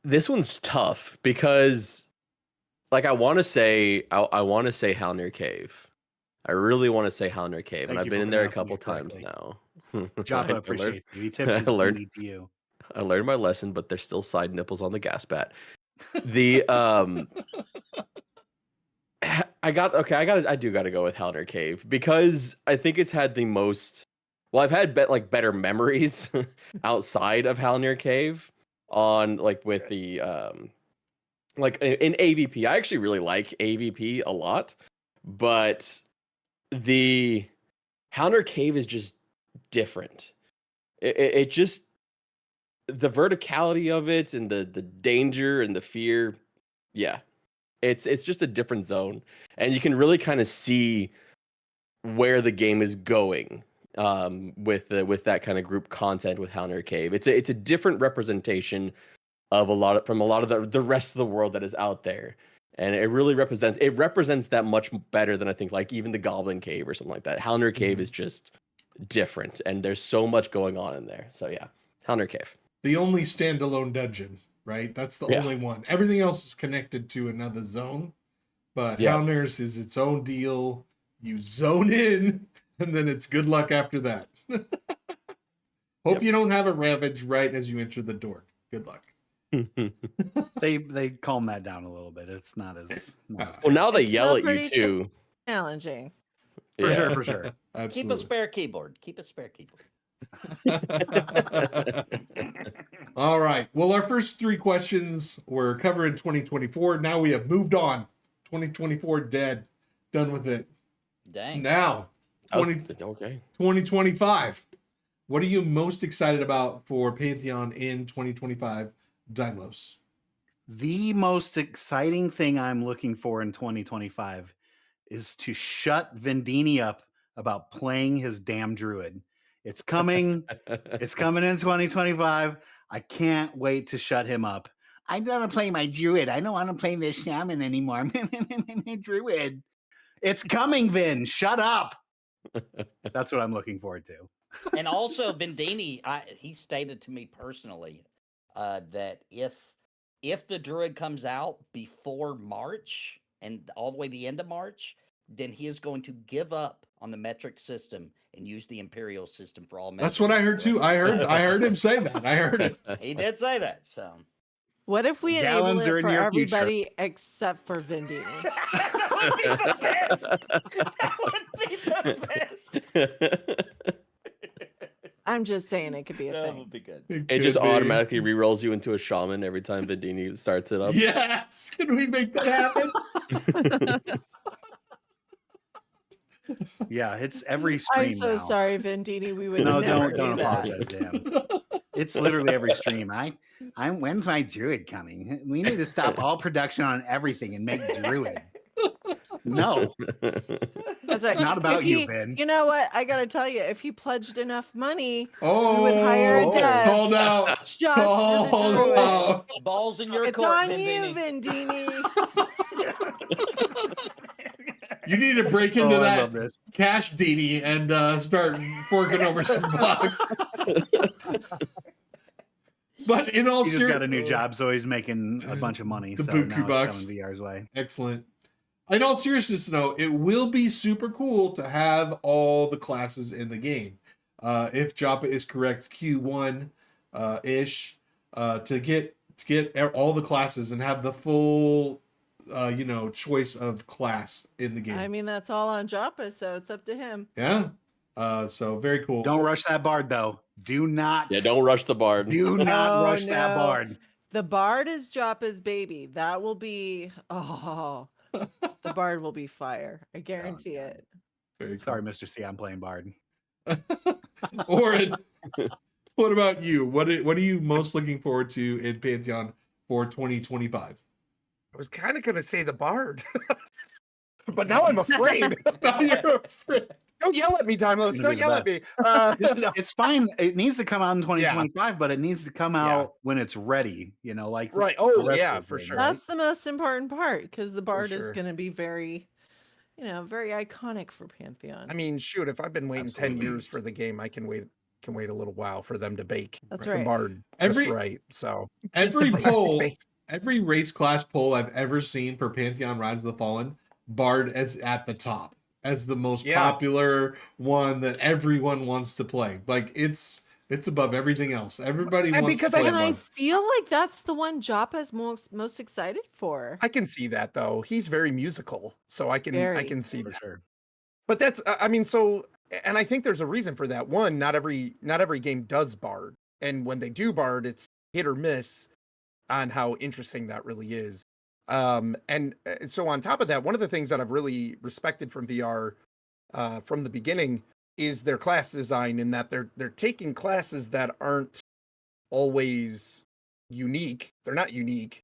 This one's tough because, like, I want to say Halnir Cave. I really want to say Halnir Cave, and Thank I've you been for in there a pronouncing couple it times correctly. now. Joppa I appreciates you. He tips his I learned- booty to you. I learned my lesson, but there's still side nipples on the gas bat. The I do got to go with Halnir Cave because I think it's had the most. Well, I've had better memories outside of Halnir Cave on with the in AVP. I actually really like AVP a lot, but the Halnir Cave is just different. It just, the verticality of it and the danger and the fear, yeah, it's just a different zone, and you can really kind of see where the game is going with that kind of group content with Halnir Cave. It's a different representation of a lot of the rest of the world that is out there, and it really represents that much better than I think even the Goblin Cave or something like that. Halnir Cave is just different, and there's so much going on in there. So yeah, Halnir Cave. The only standalone dungeon, right? That's the only one. Everything else is connected to another zone, but Halnir's is its own deal. You zone in, and then it's good luck after that. Hope you don't have a ravage right as you enter the door. Good luck. They calm that down a little bit. It's not as Well, now they It's yell still at you pretty too. challenging. for Yeah. sure. Keep a Absolutely. spare keyboard. Keep a spare keyboard. All right. Well, our first three questions were covered in 2024. Now we have moved on. 2024 dead. Done with it. Dang. Now, Okay. 2025. What are you most excited about for Pantheon in 2025? Dylos. The most exciting thing I'm looking for in 2025 is to shut Vendini up about playing his damn druid. It's coming. It's coming in 2025. I can't wait to shut him up. I don't want to play my druid. I don't want to play this shaman anymore. Druid. It's coming, Vin. Shut up. That's what I'm looking forward to. And also Vendini, he stated to me personally that if if the druid comes out before March and all the way to the end of March, then he is going to give up on the metric system and use the imperial system for all metric. That's what I heard too. I heard him say that. I heard it. He did say that. So What if we enable Gallons are it in for your future. everybody except for Vendini? that would be the best. That would be the best. I'm just saying it could be a That thing. would be good. It just automatically re-rolls you into a shaman every time Vidini starts it up. Yes. Can we make that happen? Yeah, it's every stream I'm so now. sorry, Vendini. We would No, never don't do that. apologize, Dan. It's literally every stream. I'm when's my druid coming? We need to stop all production on everything and make druid. No, That's right. it's not about If you, he- Ben. You know what? I gotta tell you, if he pledged enough money, Oh, we would hire a dev called out. just for the Called druid. out. Balls in your It's court, on Vendini. you, Vendini. You need to break into Oh, I that love this. cash Dini and start forking over some bucks. But in all He just got a seriousness, new job, so he's making a bunch of money. The So buku now it's bucks. coming VR's way. Excellent. In all seriousness, though, it will be super cool to have all the classes in the game. If Joppa is correct, Q1 ish, to get all the classes and have the full, choice of class in the game. I mean, that's all on Joppa, so it's up to him. Yeah. So very cool. Don't rush that bard, though. Do not. Yeah, don't rush the bard. Do not Oh, rush that no. bard. The Bard is Joppa's baby. That will be the Bard will be fire. I guarantee God. it. Very cool. Sorry, Mr. C. I'm playing bard. Orrinn, what about you? What are you most looking forward to in Pantheon for 2025? I was kind of going to say the Bard, but now I'm afraid. Now you're afraid. Don't yell at me, Timeless. Gonna Don't be yell the at me. It's fine. It needs to come out in 2025, but it needs to come out when it's ready. Like Right. the Oh, rest yeah, of the for game, sure. right? That's the most important part because the Bard is sure. going to be very, very iconic for Pantheon. I mean, shoot, if I've been waiting 10 Absolutely. years for the game, I can wait a little while for them to bake That's the right. Bard Every- just right. So Every Like, poll, they- every race class poll I've ever seen for Pantheon Rise of the Fallen, Bard is at the top as the most Yeah. popular one that everyone wants to play. Like it's above everything else. Everybody And wants because to I play And I Bard. feel like that's the one Joppa's most excited for. I can see that though. He's very musical, so I Very. can see For that. sure. But that's I mean, so and I think there's a reason for that. One, not every game does Bard, and when they do Bard, it's hit or miss on how interesting that really is. And so on top of that, one of the things that I've really respected from VR from the beginning is their class design, in that they're taking classes that aren't always unique. They're not unique,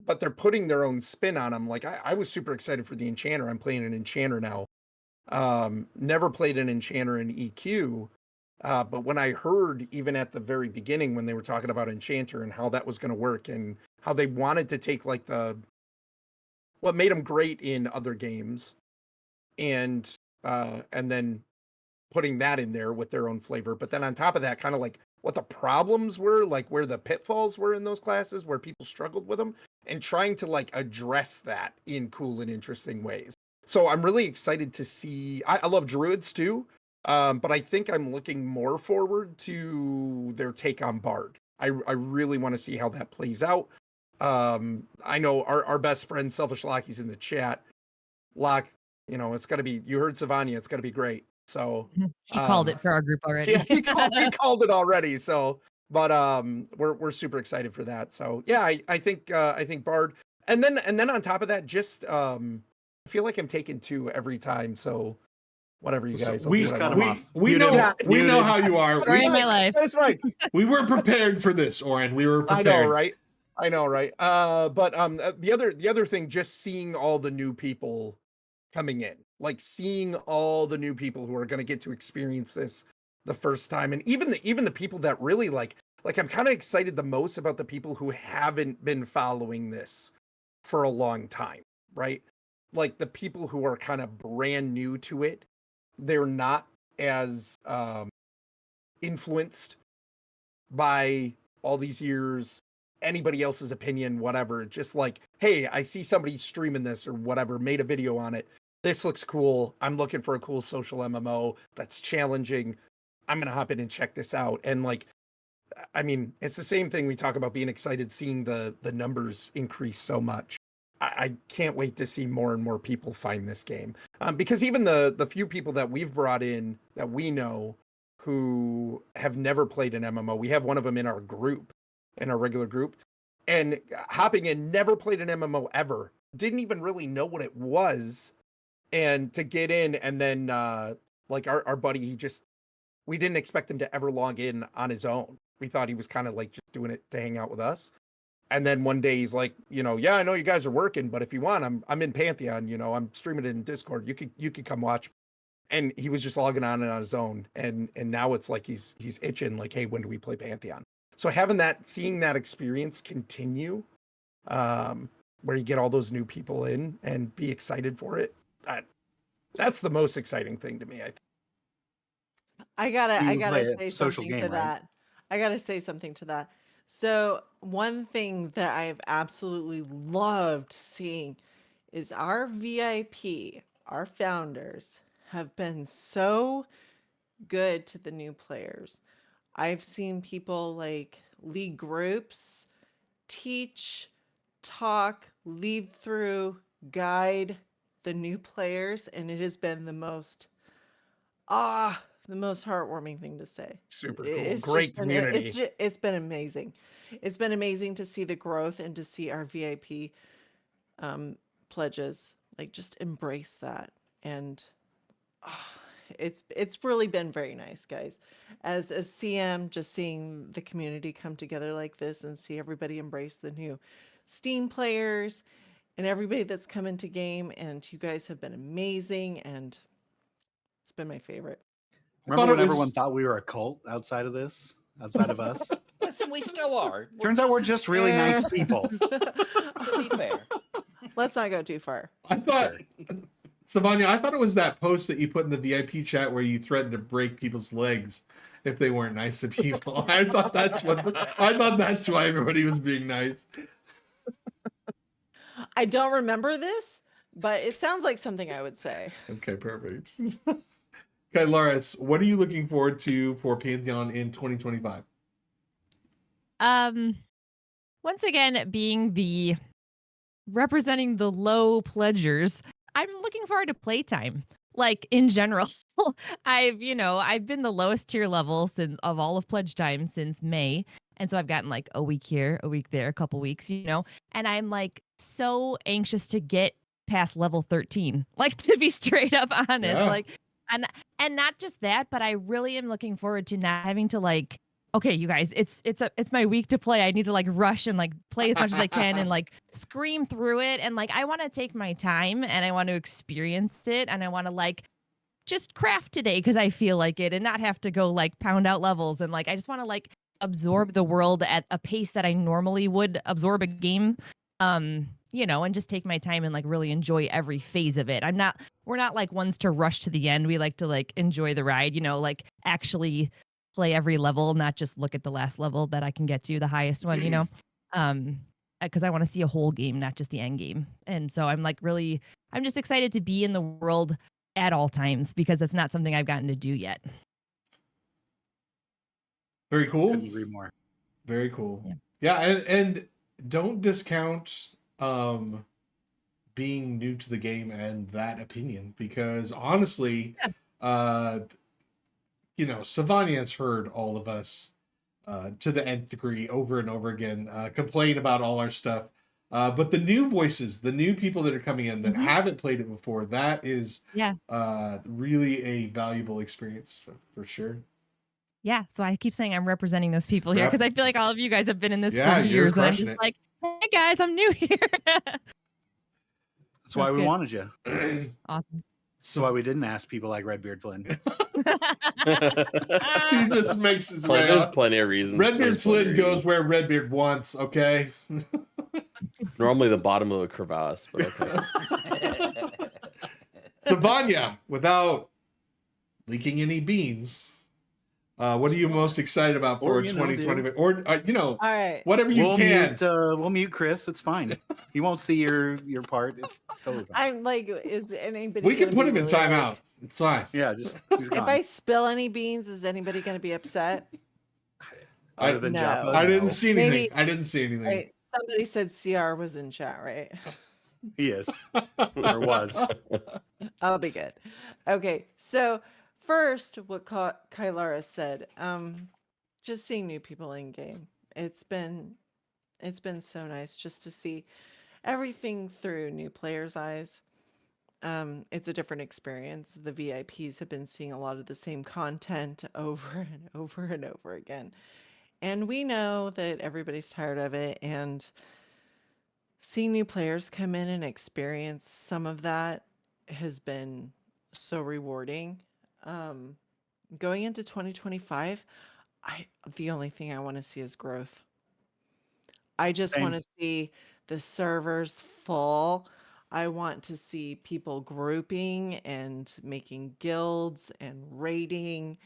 but they're putting their own spin on them. Like I was super excited for the Enchanter. I'm playing an Enchanter now. Never played an Enchanter in EQ, but when I heard, even at the very beginning when they were talking about Enchanter and how that was going to work and how they wanted to take like what made them great in other games and then putting that in there with their own flavor, but then on top of that, kind of like what the problems were, like where the pitfalls were in those classes, where people struggled with them, and trying to like address that in cool and interesting ways. So I'm really excited to see. I love druids too, but I think I'm looking more forward to their take on Bard. I really want to see how that plays out. I know our best friend Selfish Lockie's in the chat. Lock, it's got to be. You heard Savanja. It's got to be great. So She called it for our group already. yeah, he called it already. So, but we're super excited for that. So yeah, I think Bard, and then on top of that, just I feel like I'm taking two every time. So whatever you guys, I'll we do what I cut want. him off. we Muted. know Yeah, we know muted. how you are. Story of my life. That's right. We were prepared for this, Orrinn. We were I prepared. know, right? I know, right? But the other thing, just seeing all the new people coming in, like seeing all the new people who are going to get to experience this the first time, and even the people that really like I'm kind of excited the most about the people who haven't been following this for a long time, right? Like the people who are kind of brand new to it, they're not as influenced by all these years anybody else's opinion, whatever. Just like, hey, I see somebody streaming this or whatever, made a video on it. This looks cool. I'm looking for a cool social MMO that's challenging. I'm going to hop in and check this out. And like, I mean, it's the same thing we talk about being excited, seeing the numbers increase so much. I can't wait to see more and more people find this game. Because even the few people that we've brought in that we know who have never played an MMO, we have one of them in our group, in our regular group, and hopping in, never played an MMO ever, didn't even really know what it was. And to get in, and then like our buddy, we didn't expect him to ever log in on his own. We thought he was kind of like just doing it to hang out with us. And then one day he's like, yeah, I know you guys are working, but if you want, I'm in Pantheon, I'm streaming it in Discord. You could come watch. And he was just logging on his own. And now it's like he's itching, like, hey, when do we play Pantheon? So seeing that experience continue, where you get all those new people in and be excited for it, that's the most exciting thing to me, I think. I gotta play say a social something game, to right? that. I gotta say something to that. So one thing that I've absolutely loved seeing is our VIP, our founders, have been so good to the new players. I've seen people like lead groups, teach, talk, lead through, guide the new players, and it has been the most heartwarming thing to say. Super cool. It's Great just been, community. it's been amazing. It's been amazing to see the growth and to see our VIP pledges like just embrace that. And it's really been very nice, guys. As CM, just seeing the community come together like this and see everybody embrace the new Steam players and everybody that's come into game. And you guys have been amazing, and it's been my favorite. Remember when it was- everyone thought we were a cult outside of this? Outside of us? Listen, we still are. Turns out we're just really nice people. To be fair. Let's not go too far. I thought, Savanja, I thought it was that post that you put in the VIP chat where you threatened to break people's legs if they weren't nice to people. I thought that's why everybody was being nice. I don't remember this, but it sounds like something I would say. Okay, perfect. Kylaris, what are you looking forward to for Pantheon in 2025? Once again, representing the low pledgers, I'm looking forward to playtime. Like in general, I've been the lowest tier level of all of pledge time since May. And so I've gotten like a week here, a week there, a couple weeks, and I'm like so anxious to get past level 13, like to be straight up honest, like, and not just that, but I really am looking forward to not having to like, okay, you guys, it's my week to play. I need to like rush and like play as much as I can and like scream through it. And like, I want to take my time and I want to experience it. And I want to like just craft today because I feel like it and not have to go like pound out levels. And like, I just want to like absorb the world at a pace that I normally would absorb a game. And just take my time and like really enjoy every phase of it. We're not like ones to rush to the end. We like to like enjoy the ride, like actually play every level, not just look at the last level that I can get to, the highest one, because I want to see a whole game, not just the end game. And so I'm just excited to be in the world at all times because it's not something I've gotten to do yet. Very cool. Couldn't agree more. Very cool. Yeah, and don't discount being new to the game and that opinion, because honestly, Savanja has heard all of us to the nth degree over and over again complain about all our stuff. But the new voices, the new people that are coming in that haven't played it before, that is really a valuable experience for sure. Yeah, so I keep saying I'm representing those people here because I feel like all of you guys have been in this for you're years, and I'm crushing just it. like, hey guys, I'm new here. That's why we good. wanted you. Awesome. That's why we didn't ask people like RedBeardFlynn. He just makes his way There's out. plenty of reasons. There's plenty RedBeardFlynn of goes reasons. where Redbeard wants, okay? Normally the bottom of a crevasse, but okay. Savanja, without leaking any beans, What are you most excited about for Or, you know, 2020? Or All right. whatever you can. We'll mute Chris. It's fine. He won't see your part. It's totally fine. I'm like, is anybody? We can gonna put be him in really, timeout. like- It's fine. Yeah, just he's if gone. I spill any beans, is anybody going to be upset? Other than No. Joppa, I didn't no. see anything. Maybe- I didn't see anything. Right. Somebody said CR was in chat, right? He is or was. I'll be good. Okay, so first, what Kylaris said, just seeing new people in game. It's been so nice just to see everything through new players' eyes. It's a different experience. The VIPs have been seeing a lot of the same content over and over and over again. And we know that everybody's tired of it, and seeing new players come in and experience some of that has been so rewarding. Going into 2025, the only thing I want to see is growth. I just Same. want to see the servers full. I want to see people grouping and making guilds and raiding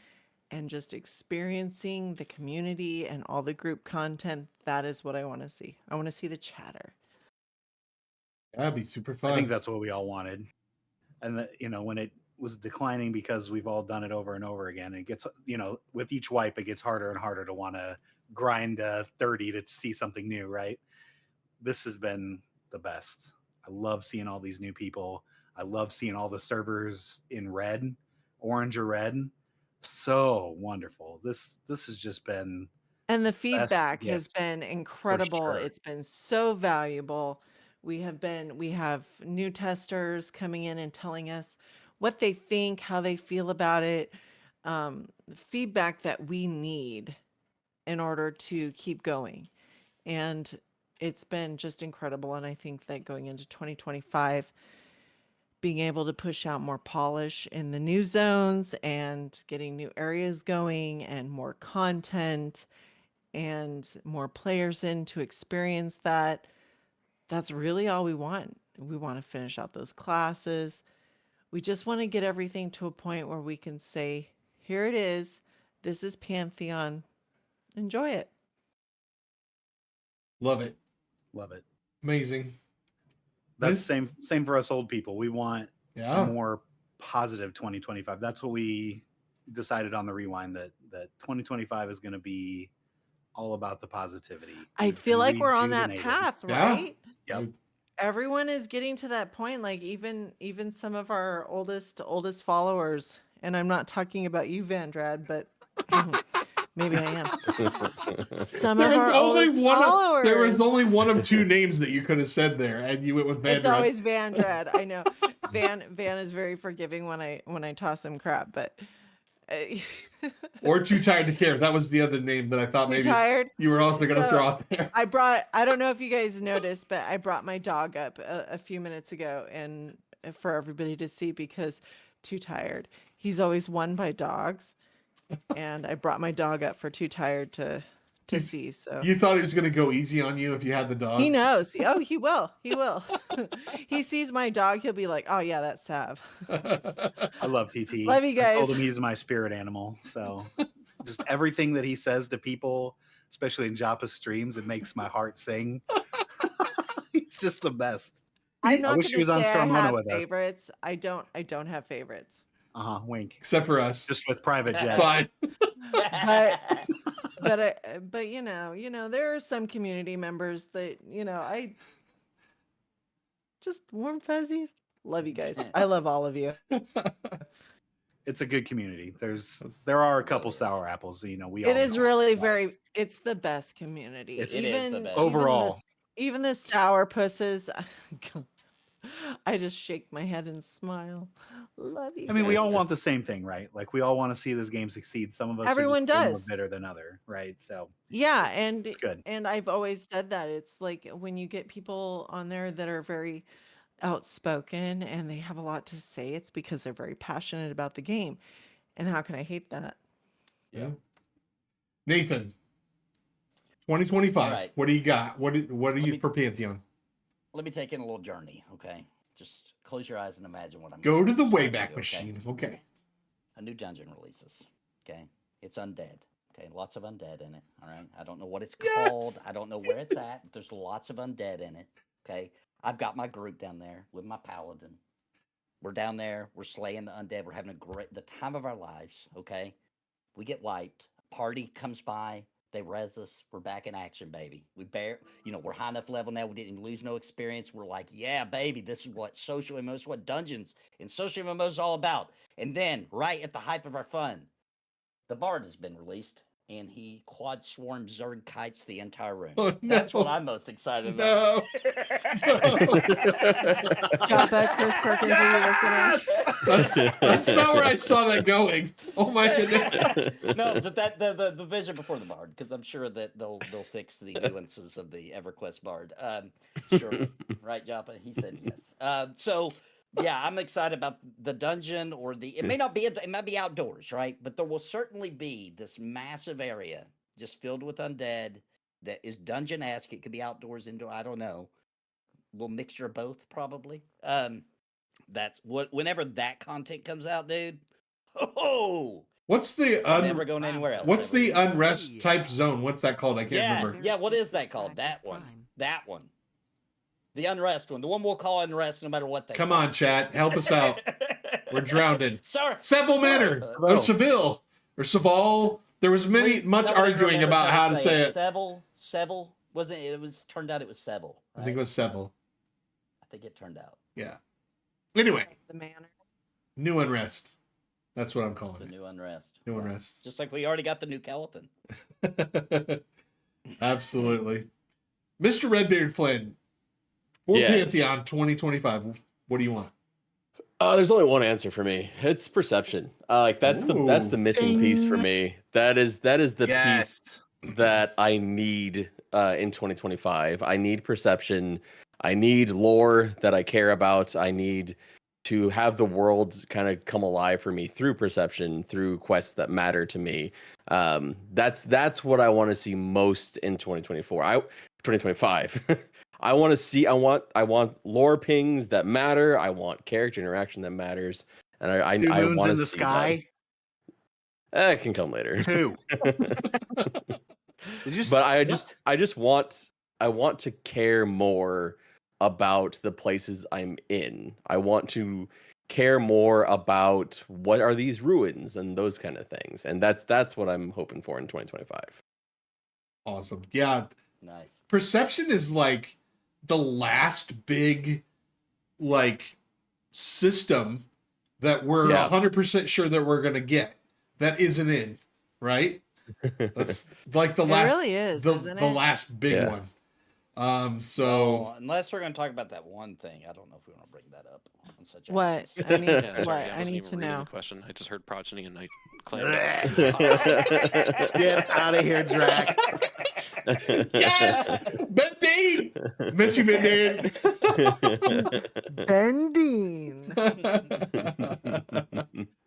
and just experiencing the community and all the group content. That is what I want to see. I want to see the chatter. That'd be super fun. I think that's what we all wanted. And when it was declining because we've all done it over and over again, it gets, with each wipe, it gets harder and harder to want to grind 30 to see something new, right? This has been the best. I love seeing all these new people. I love seeing all the servers in red, orange or red. So wonderful. This has just been, And the feedback has gift, been incredible. sure. It's been so valuable. We have new testers coming in and telling us what they think, how they feel about it, feedback that we need in order to keep going. And it's been just incredible. And I think that going into 2025, being able to push out more polish in the new zones and getting new areas going and more content and more players in to experience that, that's really all we want. We want to finish out those classes. We just want to get everything to a point where we can say, here it is. This is Pantheon. Enjoy it. Love it. Love it. Amazing. That's This- same for us old people. We want Yeah. a more positive 2025. That's what we decided on the rewind, that 2025 is going to be all about the positivity. I We've feel been like we're on that rejuvenated. path, Yeah. right? Yep. Everyone is getting to that point, like even some of our oldest followers, and I'm not talking about you, Vandrad, but maybe I am. Some There of was our only oldest one. followers. There was only one of two names that you could have said there, and you went with Van. It's always Vandrad. I know. Van is very forgiving when I toss him crap, but or Too Tired to Care. That was the other name that I thought Too maybe tired. you were also going to So, throw out there. I don't know if you guys noticed, but I brought my dog up a few minutes ago and for everybody to see, because Too Tired. He's always won by dogs. And I brought my dog up for Too Tired to see. So You thought he was going to go easy on you if you had the dog. he knows. Oh, he will. He will. He sees my dog, he'll be like, oh yeah, that's Sav. I love TT. Love you I told guys. him he's my spirit animal. So just everything that he says to people, especially in Joppa's streams, it makes my heart sing. He's just the best. I'm not wish he gonna was on say I Stormona have with us. favorites. I don't have favorites. Wink. Except for us. Just with private jets. Fine. But you know, there are some community members that, I just warm fuzzies. Love you guys. I love all of you. It's a good community. There are a couple sour apples. We all It is know. really it's the best community. It is the best. Overall. Even the sour pusses. I just shake my head and smile. Love you. I mean, we all guys. want the same thing, right? Like, we all want to see this game succeed. Some of us Everyone are just a little does. more bitter than other, right? So Yeah, and it's good. and I've always said that it's like when you get people on there that are very outspoken and they have a lot to say, it's because they're very passionate about the game. And how can I hate that? Yeah. Nathan, 2025. All right. What do you got? What are you me- for Pantheon? Let me take in a little journey, okay? Just close your eyes and imagine what I'm Go to the describing Wayback you, Machine. Okay. A new dungeon releases, okay? It's undead. Okay, lots of undead in it. All right. I don't know what it's called. I don't know where it's at. But there's lots of undead in it. Okay. I've got my group down there with my paladin. We're down there. We're slaying the undead. We're having the time of our lives. Okay. We get wiped. A party comes by. They res us. We're back in action, baby. We're high enough level now. We didn't lose no experience. We're like, yeah, baby, this is what social MMOs, this is what dungeons and social MMOs is all about. And then, right at the hype of our fun, the Bard has been released, and he quad swarm Zerg kites the entire room. Oh, That's what no. I'm most excited about. Joppa, Chris Perkins, are you listening? That's not where I saw that going. Oh my goodness. No, but the vision before the Bard, because I'm sure that they'll fix the nuances of the EverQuest Bard. Sure, right, Joppa? He said yes. So yeah, I'm excited about the dungeon, or it might be outdoors, right? But there will certainly be this massive area just filled with undead that is dungeon-esque. It could be outdoors, indoor, I don't know. A little mixture of both, probably. That's whenever that content comes out, dude. Oh, What's the never going anywhere else. what's the unrest type zone? What's that called? I can't remember. Yeah, what is that called? That one. That one. The unrest one. The one we'll call unrest no matter what they Come call on, chat. Help us out. We're drowning. Sorry. Seville Manor or Seville or Saval. There was much arguing about how to say it. Seville wasn't it? It was turned out it was Seville. Right? I think it was Seville. I think it turned out. Yeah. Anyway, The manor. new unrest. That's what I'm calling The it. new unrest. New unrest. Just like we already got the new Calapan. Absolutely. Mr. RedBeardFlynn, for Yes. Pantheon 2025, what do you want? There's only one answer for me. It's perception. That's the missing piece for me. That is the piece that I need in 2025. I need perception. I need lore that I care about. I need to have the world kind of come alive for me through perception, through quests that matter to me. That's what I want to see most in 2025. I want to see. I want lore pings that matter. I want character interaction that matters, and I moons want in to the see sky. That can come later. 2. But I just want to care more about the places I'm in. I want to care more about what are these ruins and those kind of things, and that's what I'm hoping for in 2025. Awesome. Yeah. Nice. Perception is like the last big system that we're 100% sure that we're going to get that isn't in, right? That's like the last, really is, the isn't it? last big one. Well, unless we're going to talk about that one thing, I don't know if we want to bring that up on such a What? podcast. I need, Yeah, sorry, what? I I wasn't need even to reading know. the question. I just heard progeny and I claimed it. Get out of here, Drac. yes, Bendine, miss you, Bendine. Bendine.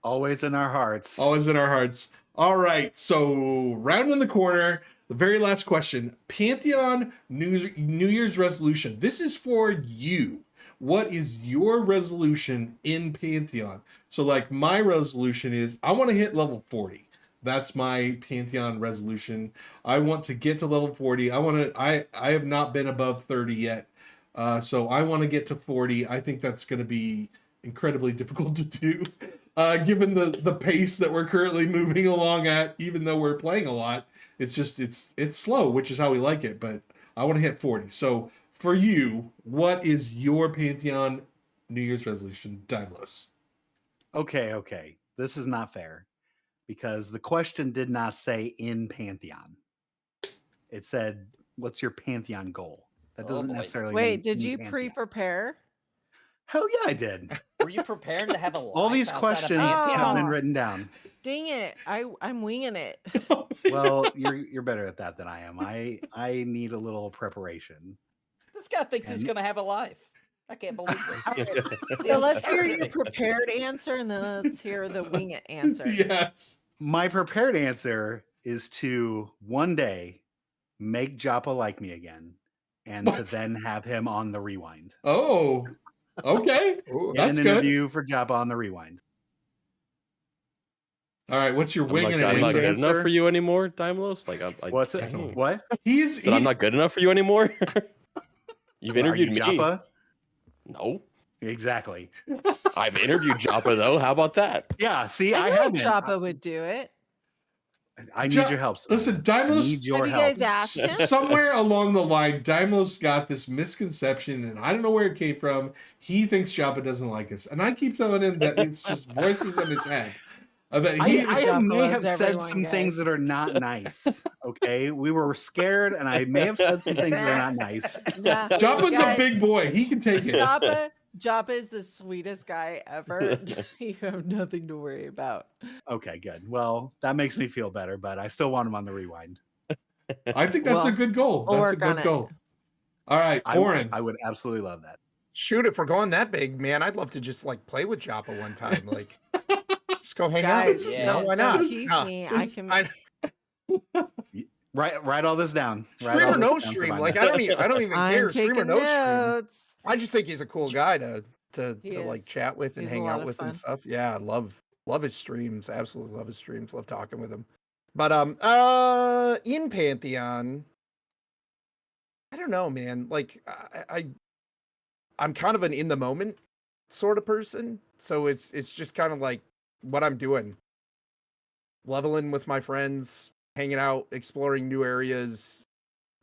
Always in our hearts. Always in our hearts. All right, so rounding the corner, the very last question: Pantheon New Year's resolution. This is for you. What is your resolution in Pantheon? So, like, my resolution is I want to hit level 40. That's my Pantheon resolution. I want to get to level 40. I have not been above 30 yet. So I want to get to 40. I think that's going to be incredibly difficult to do, given the pace that we're currently moving along at. Even though we're playing a lot, it's just it's slow, which is how we like it. But I want to hit 40. So for you, what is your Pantheon New Year's resolution, Daimlos? Okay. This is not fair because the question did not say in Pantheon. It said, "What's your Pantheon goal?" That doesn't necessarily. Wait, mean did in you Pantheon. pre-prepare? Hell yeah, I did. Were you prepared to have a life All these outside of questions Pantheon? have been written down. Dang it! I'm winging it. Well, you're better at that than I am. I need a little preparation. This guy thinks he's going to have a life. I can't believe this. So let's hear your prepared answer, and then let's hear the wing it answer. Yes. My prepared answer is to one day make Joppa like me again, and to then have him on the rewind. Oh, okay. Get That's an good. interview for Joppa on the rewind. All right, what's your wing and I'm an not good answer? enough for you anymore, Daimlos. Like, What's I it? don't- What? I'm not good enough for you anymore. You've Are interviewed you me. Joppa? No, Exactly. I've interviewed Joppa though. How about that? Yeah. See, I I know haven't. Joppa would do it. I need your help. Listen, Savanja. Daimlos. I need your Have you help. guys asked him? Somewhere along the line, Daimlos got this misconception, and I don't know where it came from. He thinks Joppa doesn't like us, and I keep telling him that it's just voices in his head. That he, I Joppa may have loves said everyone, some guys. things that are not nice. Okay, we were scared, and I may have said some things that are not nice. Nah, Joppa's the guys, big boy. He can take it. Joppa is the sweetest guy ever. You have nothing to worry about. Okay, good. Well, that makes me feel better, but I still want him on the rewind. I think that's a Well, good goal. we'll That's a work on good it. goal. All right, Orrinn. I would absolutely love that. Shoot, if we're going that big, man, I'd love to just like play with Joppa one time. Like, just go hang Guys, out. yeah. You know, why not? Tease No, me. I it's- can. Write all this down. Write Stream all or this no down, stream, Savanja. like I don't even I'm care. Stream or taking no stream. notes. I just think he's a cool guy to He like is. chat with and He's a hang lot out of with and fun. stuff. Yeah, I love his streams. Absolutely love his streams. Love talking with him. But in Pantheon, I don't know, man. Like I'm kind of an in the moment sort of person. So it's just kind of like what I'm doing. Leveling with my friends, hanging out, exploring new areas.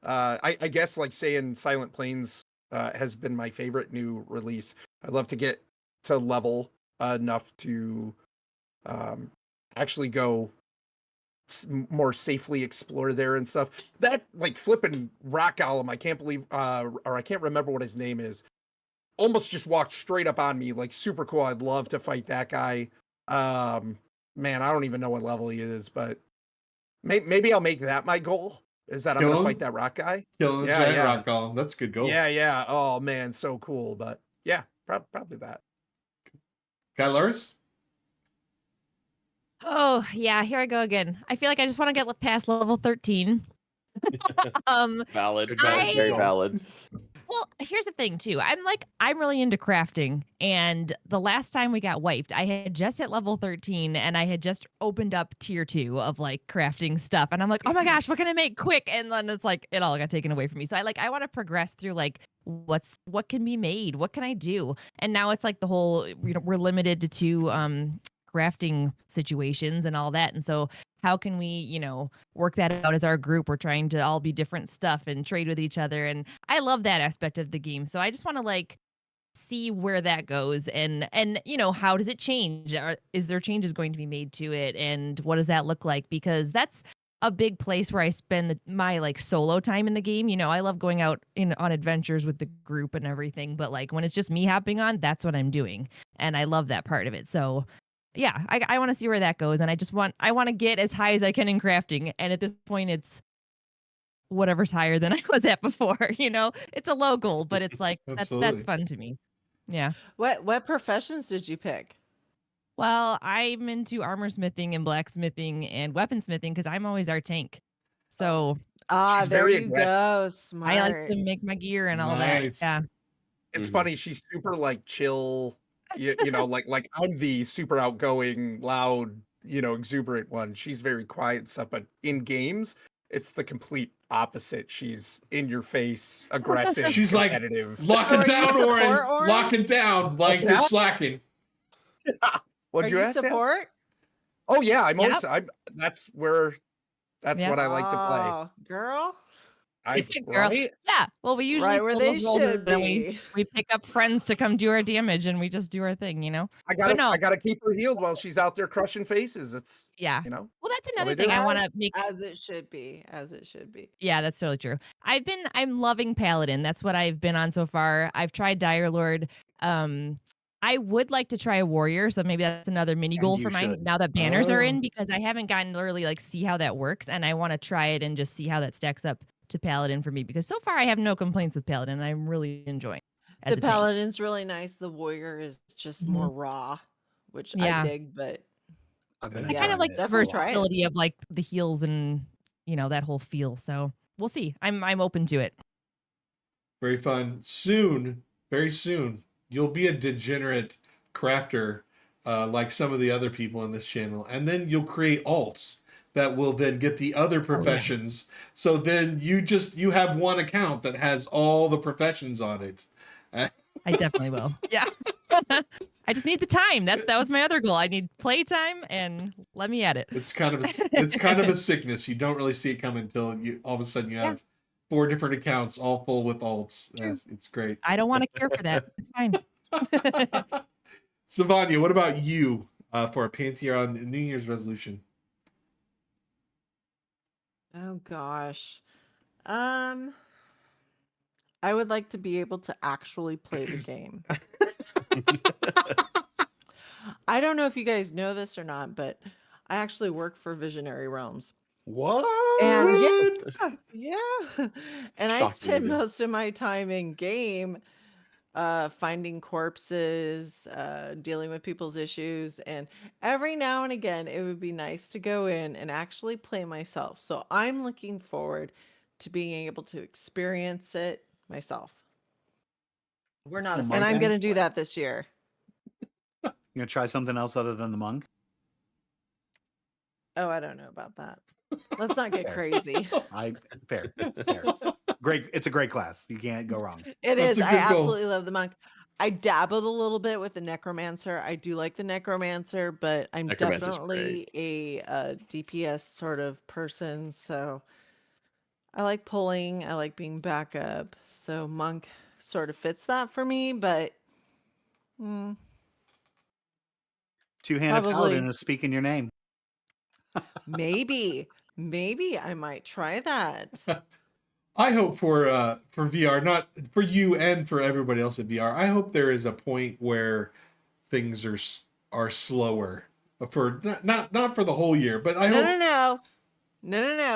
I guess like saying Silent Plains has been my favorite new release. I'd love to get to level enough to actually go more safely explore there and stuff. That like flipping rock golem, I can't believe, or I can't remember what his name is. Almost just walked straight up on me, like super cool. I'd love to fight that guy. Man, I don't even know what level he is, but maybe I'll make that my goal. Is that I'm Kill gonna him? fight that rock guy? Killing the Yeah, giant yeah. rock golem. That's a good goal. Yeah. Oh man, so cool. But yeah, probably that. Kylaris? Oh, yeah, here I go again. I feel like I just want to get past level 13. Valid. I- Very valid. Well, here's the thing too. I'm really into crafting, and the last time we got wiped, I had just hit level 13 and I had just opened up tier 2 of like crafting stuff, and I'm like, "Oh my gosh, what can I make quick?" And then it's like it all got taken away from me. So I want to progress through like what can be made? What can I do? And now it's like the whole, we're limited to 2 crafting situations and all that. And so how can we, work that out as our group? We're trying to all be different stuff and trade with each other. And I love that aspect of the game. So I just want to like see where that goes and how does it change? Is there changes going to be made to it? And what does that look like? Because that's a big place where I spend my like solo time in the game. I love going out on adventures with the group and everything, but like when it's just me hopping on, that's what I'm doing. And I love that part of it. So yeah, I want to see where that goes, and I want to get as high as I can in crafting. And at this point, it's whatever's higher than I was at before. It's a low goal, but it's like that's Absolutely. fun to me. Yeah. What professions did you pick? Well, I'm into armor smithing and blacksmithing and weaponsmithing because I'm always our tank. So Ah, She's there very you aggressive. go. Smart. I like to make my gear and all Nice. that. Yeah. It's Mhm. funny. She's super like chill. Like I'm the super outgoing, loud, exuberant one. She's very quiet and stuff. But in games, it's the complete opposite. She's in your face, aggressive, She's like, competitive. Lock So it are you down, support, Orrinn. Orrinn? Lock it down. Like What's you're that? slacking. What'd Are you ask, Sam? support? Oh yeah, I'm Yep. always. That's Yep. what I like to play. Oh, girl. It's a girl. Right? Yeah. Well, we usually Right where fill they those roles should and be. we pick up friends to come do our damage, and we just do our thing. I But no. gotta keep her healed while she's out there crushing faces. It's Yeah. you know. Well, that's Well, another they thing do. I want to make. As it should be. As it should be. Yeah, that's totally true. I'm loving Paladin. That's what I've been on so far. I've tried Dire Lord. I would like to try a warrior, so maybe that's another mini goal you for mine should. now that banners are Oh. in, because I haven't gotten to really like see how that works, and I want to try it and just see how that stacks up to Paladin for me, because so far I have no complaints with Paladin, and I'm really enjoying as The a tank. paladin's really nice. The warrior is just more raw, which Yeah. I dig, but I've been I Yeah, kind of like enjoying the it a definitely lot. try it. versatility of like the heals and that whole feel. So we'll see. I'm open to it. Very fun. Soon, very soon, you'll be a degenerate crafter like some of the other people in this channel, and then you'll create alts that will then get the other professions. So then you have one account that has all the professions on it. I definitely will. Yeah. I just need the time. That was my other goal. I need playtime, and let me at it. It's kind of a sickness. You don't really see it coming until you all of a sudden you have 4 different accounts all full with alts. It's great. I don't want to care for that. It's fine. Savanja, what about you for a Pantheon New Year's resolution? Oh gosh. I would like to be able to actually play the game. I don't know if you guys know this or not, but I actually work for Visionary Realms. What? And yeah. And I Shocked spend me, dude. most of my time in game finding corpses, dealing with people's issues, and every now and again it would be nice to go in and actually play myself. So I'm looking forward to being able to experience it myself. We're not And I'm going to do that this year. You gonna try something else other than the monk? Oh, I don't know about that. Let's not get Fair. crazy. Fair. Great. It's a great class. You can't go wrong. It That's is. a I good goal. absolutely love the monk. I dabbled a little bit with the necromancer. I do like the necromancer, but I'm Necromancer's definitely a DPS sort of person. So I like pulling. I like being backup. So monk sort of fits that for me, but Two-handed Probably. paladin is speaking your name. maybe I might try that. I hope for VR, not for you and for everybody else at VR. I hope there is a point where things are slower for not for the whole year, but I hope No.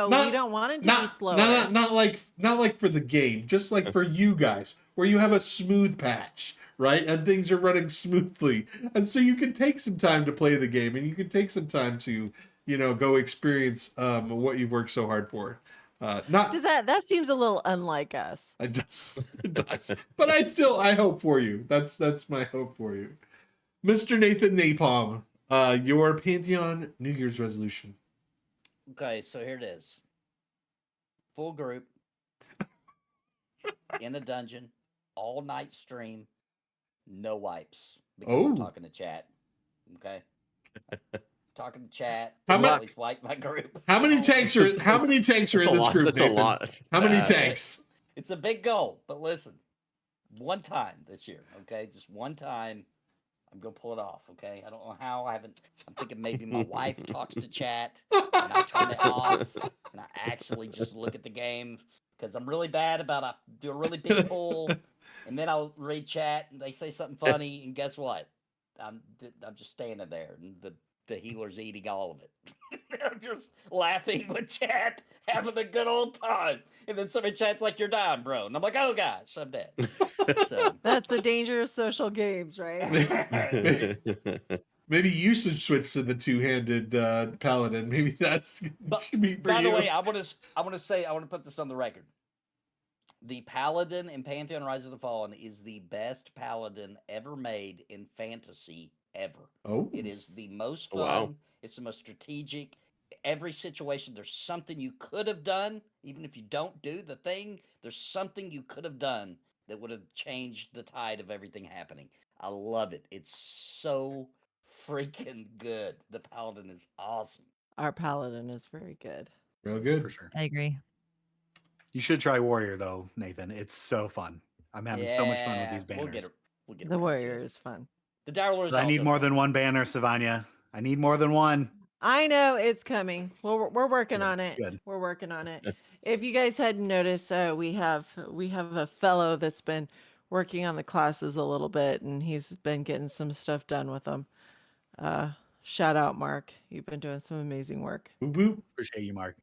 Not- We don't want it to be slower. not like for the game, just like for you guys, where you have a smooth patch, right? And things are running smoothly. And so you can take some time to play the game, and you can take some time to, go experience what you've worked so hard for. Does that seems a little unlike us. It does. It does. But I hope for you. That's my hope for you. Mr. Nathan Napalm, your Pantheon New Year's resolution. Okay, so here it is. Full group in a dungeon, all night stream, no wipes because I'm Oh. talking to chat. Okay, talking to chat. How I mu- always wipe my group. How many tanks are in That's this a lot. group? That's a Nathan? lot. How many Uh, tanks? It's a big goal, but listen, one time this year, okay, just one time. I'm gonna pull it off, okay? I don't know how. I'm thinking maybe my wife talks to chat and I turn it off and I actually just look at the game because I'm really bad about I do a really big pull and then I'll read chat and they say something funny and guess what? I'm just standing there and the healer's eating all of it. I'm just laughing with chat, having a good old time, and then somebody chats like you're dying, bro, and I'm like, oh gosh, I'm dead. So. That's the danger of social games, right? Maybe you should switch to the two-handed paladin. Maybe that's should be for By you. the way, I want to put this on the record. The paladin in Pantheon Rise of the Fallen is the best paladin ever made in fantasy ever. Oh, It is the most fun. Wow. It's the most strategic. Every situation, there's something you could have done. Even if you don't do the thing, there's something you could have done that would have changed the tide of everything happening. I love it. It's so freaking good. The paladin is awesome. Our paladin is very good. real good. For sure. I agree. You should try warrior though, Nathan. It's so fun. I'm having so much fun with these We'll banners. get The around to warrior it. is fun. The Dire Lord is I need also more fun. than one banner, Savanja. I need more than one. I know it's coming. We're working Good, on it. good. We're working on it. If you guys hadn't noticed, we have a fellow that's been working on the classes a little bit, and he's been getting some stuff done with them. Shout out, Mark. You've been doing some amazing work. Boop, boop. Appreciate you, Mark.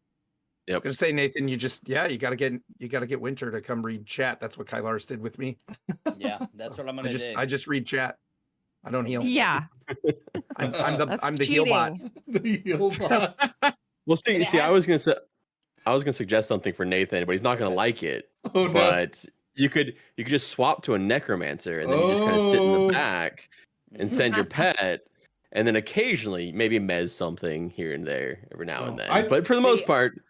I was gonna say, Nathan, you gotta get Winter to come read chat. That's what Kylaris did with me. Yeah, that's what I'm I gonna do. just read chat. I don't heal. Yeah. I'm That's the heal bot. cheating. The heal bot. Well, see, It I has- was gonna suggest something for Nathan, but he's not gonna like it. Oh no. But you could just swap to a necromancer, and then you just kind of sit in Oh. the back and send your pet, and then occasionally maybe mez something here and there every now and Oh, then. But for the most part,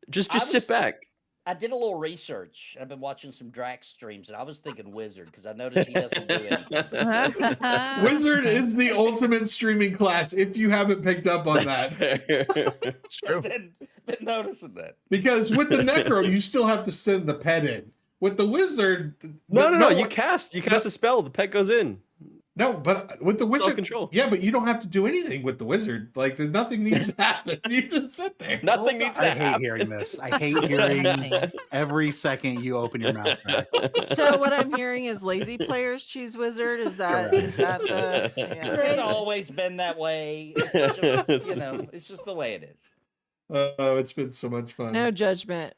just I sit was- back. I did a little research. I've been watching some Drax streams, and I was thinking Wizard because I noticed he doesn't do anything. Wizard is the ultimate streaming class. If you haven't picked up on That's that, fair. It's true. been noticing that. because with the Necro, you still have to send the pet in. With the Wizard, No. You one- cast a spell. The pet goes in. No, but with the Wizard, Self-control. yeah, but you don't have to do anything with the Wizard. Like nothing needs to happen. You just sit there. Nothing needs to I hate happen. hearing this. I hate hearing every second you open your mouth. Mac. So what I'm hearing is lazy players choose wizard. Is that the? Yeah. It's always been that way. It's just, it's just the way it is. Oh, it's been so much fun. No judgment.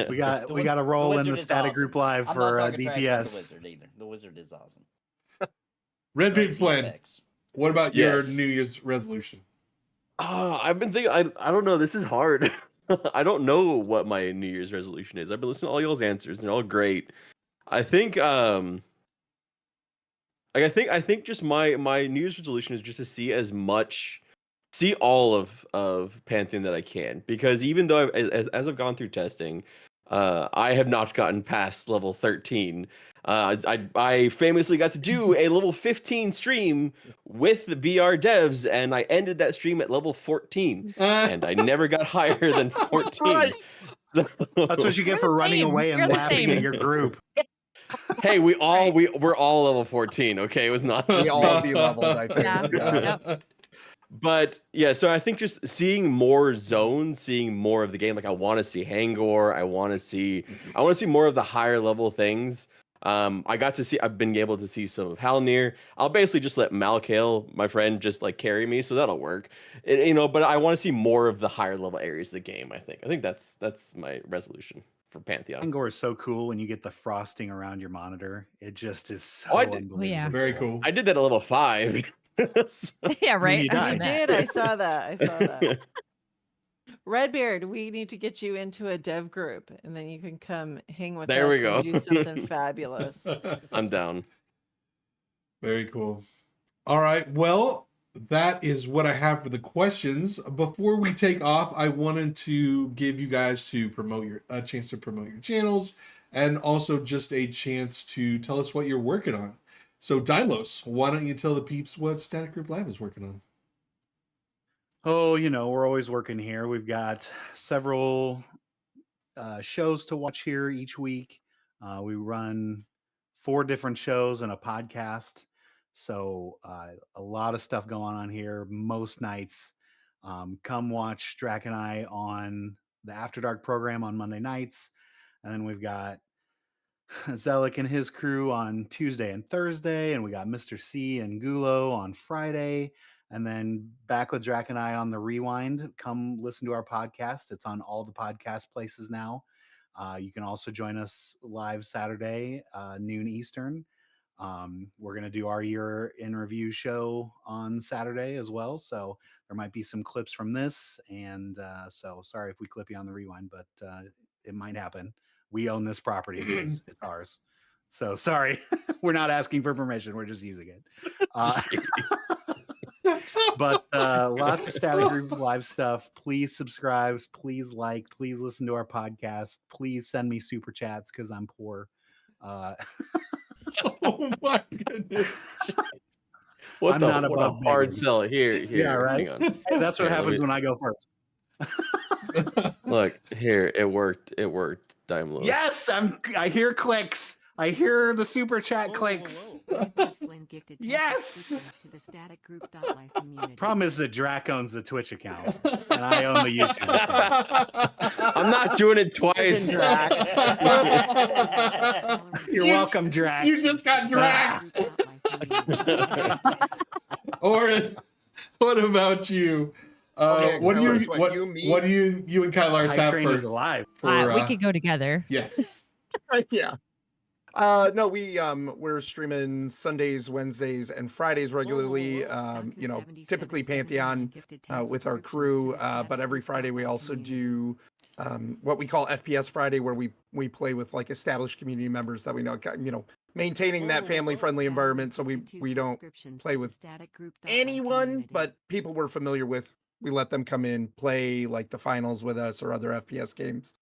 We got The we wi- got to roll in Wizard the is Static awesome. Group Live I'm for not talking trash about the DPS. Wizard either. The Wizard is awesome. RedBeardFlynn, VFX. what about your Yes. New Year's resolution? I've been thinking. I don't know. This is hard. I don't know what my New Year's resolution is. I've been listening to all y'all's answers. They're all great. I think. I think just my New Year's resolution is just to see all of Pantheon that I can, because even though as I've gone through testing, I have not gotten past level 13. I famously got to do a level 15 stream with the VR devs, and I ended that stream at level 14, and I never got higher than 14. So, That's what you get for running same. away and You're the laughing same. at your group. hey, we're all level 14. Okay, it was not just We me. all be leveled, I think. Yeah. Yep. But yeah, so I think just seeing more zones, seeing more of the game. Like I want to see Hanggore. I want to see more of the higher level things. I've been able to see some of Halnir. I'll basically just let Malkael, my friend, just like carry me, so that'll work. But I want to see more of the higher level areas of the game. I think that's my resolution for Pantheon. Hanggore is so cool when you get the frosting around your monitor. It just is so Oh, I did- unbelievable. yeah. Very cool. I did that at level 5. So- Yeah, right. you I died. mean You that. did. I saw that. Redbeard, we need to get you into a dev group, and then you can come hang with There us we go. and do something fabulous. I'm down. Very cool. All right. Well, that is what I have for the questions. Before we take off, I wanted to give you guys a chance to promote your channels, and also just a chance to tell us what you're working on. So, Dylos, why don't you tell the peeps what Static Group Live is working on? Oh, we're always working here. We've got several shows to watch here each week. We run 4 different shows and a podcast. So a lot of stuff going on here most nights. Come watch Drac and I on the After Dark program on Monday nights. And then we've got Zelik and his crew on Tuesday and Thursday. And we got Mr. C and Gulo on Friday. And then back with Drac and I on the Rewind. Come listen to our podcast. It's on all the podcast places now. You can also join us live Saturday, noon Eastern. We're going to do our year in review show on Saturday as well. So there might be some clips from this. And so sorry if we clip you on the Rewind, but it might happen. We own this property because it's ours. So sorry. We're not asking for permission. We're just using it. But lots of Static Group Live stuff. Please subscribe. Please like. Please listen to our podcast. Please send me super chats because I'm poor. Oh my goodness. What I'm the not what a above hard begging. sell here. Yeah, right. Hang on. That's what Here, let happens me- when I go first. Look here. It worked. Dimelos. Yes, I hear clicks. I hear the super chat Whoa, clicks. whoa, Flynn gifted 10 Yes! subscriptions to the StaticGroup.live community. Problem is that Drac owns the Twitch account and I own the YouTube account. I'm not doing it twice. Drac. You're You welcome, just- Drac. You just got dragged. Orrinn, what about you? Okay, What do Kylaris, you what, what you, me? what do you and Kylaris Hype have train for, is alive. We could go together. yes. Yeah. No, we're streaming Sundays, Wednesdays, and Fridays regularly. Typically Pantheon with our crew, but every Friday we also do what we call FPS Friday, where we play with like established community members that we know, maintaining that family friendly environment. So we don't play with anyone, but people we're familiar with. We let them come in, play like the finals with us or other FPS games.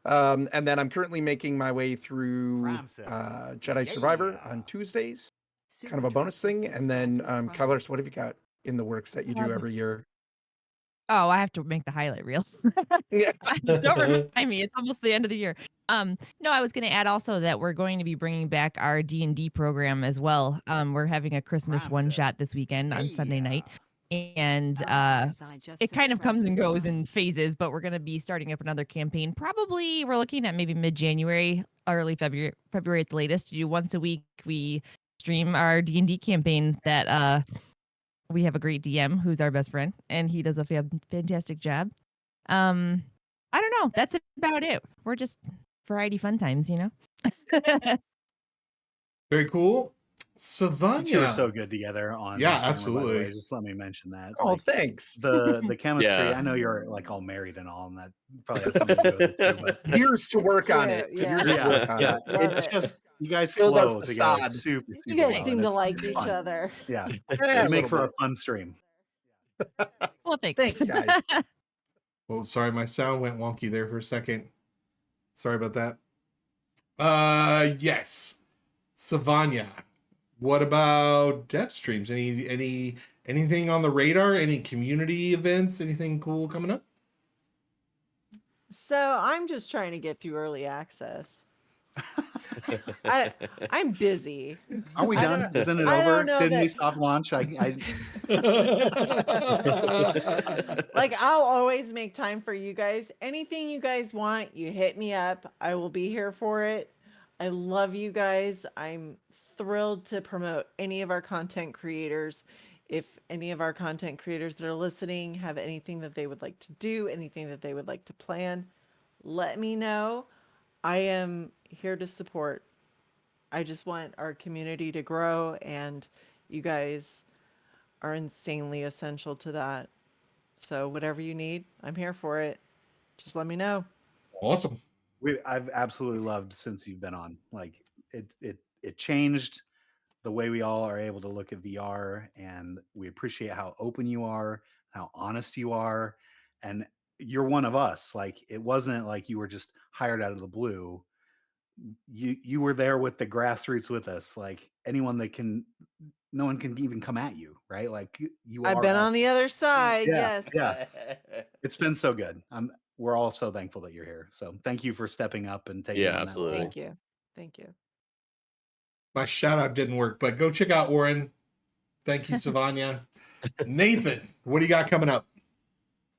And then I'm currently making my way through Jedi Survivor on Tuesdays, kind of a bonus thing. And then Kylaris, what have you got in the works that you do every year? Oh, I have to make the highlight reel. Yeah. Don't remind me. It's almost the end of the year. No, I was going to add also that we're going to be bringing back our D&D program as well. We're having a Christmas one shot this weekend on Sunday night, and it kind of comes and goes in phases. But we're going to be starting up another campaign. Probably we're looking at maybe mid-January, early February at the latest. To do once a week, we stream our D&D campaign that we have a great DM who's our best friend, and he does a fantastic job. I don't know. That's about it. We're just variety fun times, Very cool. You two are Savanja. so good together on Yeah, camera, by the absolutely. way. Just let me mention that. Oh, Like, thanks. the chemistry. Yeah. I know you're like all married and all, and that probably has something to do with it too. But Years to work on Yeah, it. yeah. Years to work on yeah, it. Love it's it. just you guys Build our flow together facade. super, You super guys well, seem and to it's like each fun. other. Yeah, Yeah, you a make little for a bit. fun stream. Well, thanks. Thanks, guys. Oh, sorry, my sound went wonky there for a second. Sorry about that. Yes. Savanja. What about dev streams? Anything on the radar? Any community events? Anything cool coming up? So I'm just trying to get through early access. I'm busy. Are we I done? don't- Isn't it I over? don't know Didn't we that- stop launch? Like I'll always make time for you guys. Anything you guys want, you hit me up. I will be here for it. I love you guys. I'm thrilled to promote any of our content creators. If any of our content creators that are listening have anything that they would like to do, anything that they would like to plan, let me know. I am here to support. I just want our community to grow, and you guys are insanely essential to that. So whatever you need, I'm here for it. Just let me know. Awesome. I've absolutely loved since you've been on. Like it changed the way we all are able to look at VR, and we appreciate how open you are, how honest you are, and you're one of us. Like it wasn't like you were just hired out of the blue. You were there with the grassroots with us. Like anyone that can, no one can even come at you, right? Like you I've are been on us. the other side. Yeah, Yes. yeah. It's been so good. We're all so thankful that you're here. So thank you for stepping up and taking Yeah, on that absolutely. role. Thank you. Thank you. My shout out didn't work, but go check out Orrinn. Thank you, Savanja. Nathan, what do you got coming up?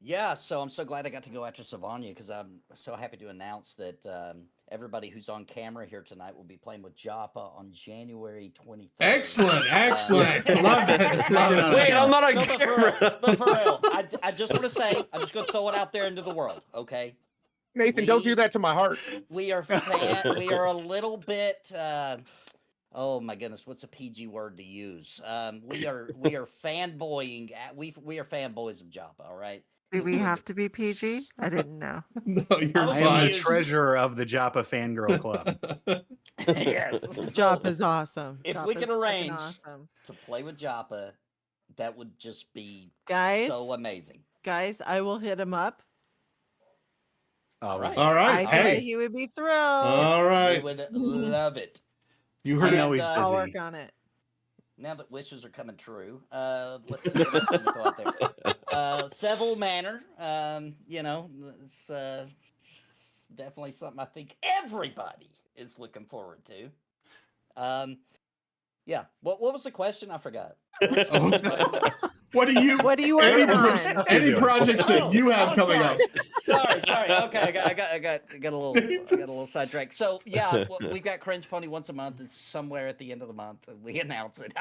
Yeah, so I'm so glad I got to go after Savanja because I'm so happy to announce that everybody who's on camera here tonight will be playing with Joppa on January 23rd. Excellent. Love it. Love it. Wait, I'm not on No, camera. but for real, I just want to say, I'm just going to throw it out there into the world, okay? Nathan, don't do that to my heart. We are we are a little bit. Oh my goodness, what's a PG word to use? We are fanboying. We are fanboys of Joppa. All right. Do we have to be PG? I didn't know. No, you're I am the fine. treasurer of the Joppa Fangirl Club. Yes. Job is awesome. If Job we is can freaking arrange awesome. to play with Joppa, that would just be Guys, so amazing. guys, I will hit him up. All right. All right. I bet Hey. he would be thrilled. All We right. would love it. You heard I know it. he's I'll busy. work on it. Now that wishes are coming true, let's see what else we can throw out there. Seville Manor, it's definitely something I think everybody is looking forward to. Yeah. What was the question? I forgot. What do you Any any projects that you have coming up? Sorry. Okay, I got a little sidetracked. So yeah, we've got Cringe Pony once a month. It's somewhere at the end of the month. We announce it.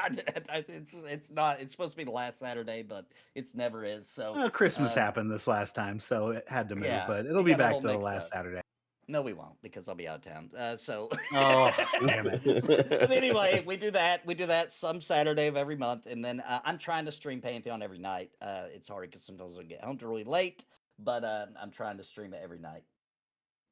It's not. It's supposed to be the last Saturday, but it's never is. So Christmas happened this last time, so it had to move, yeah, but it'll we be got a back whole to the mix last up. Saturday. No, we won't because I'll be out of town. So. Oh, damn it. But anyway, we do that. We do that some Saturday of every month, and then I'm trying to stream Pantheon every night. It's hard because sometimes I get home really late, but I'm trying to stream it every night.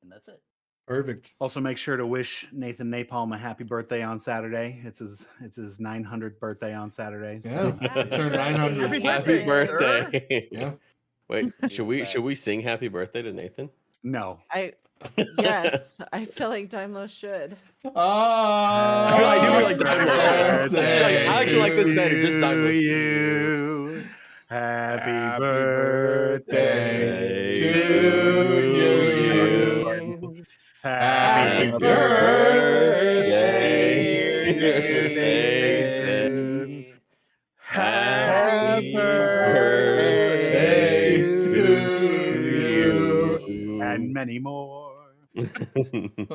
and that's it. Perfect. Also, make sure to wish Nathan Napalm a happy birthday on Saturday. It's his 900th birthday on Saturday. Yeah, So, turn 900. Happy Happy birthday, birthday. Yeah. Wait, should we Beautiful. sing happy birthday to Nathan? no. Yes, I feel like Daimlo should. I do like Daimler. birthday I actually like this better. Just to Daimler. you. Happy Happy birthday to to you. you. Happy Happy birthday, birthday, Nathan. Nathan. Happy birthday birthday to to you. you. And many more. Oh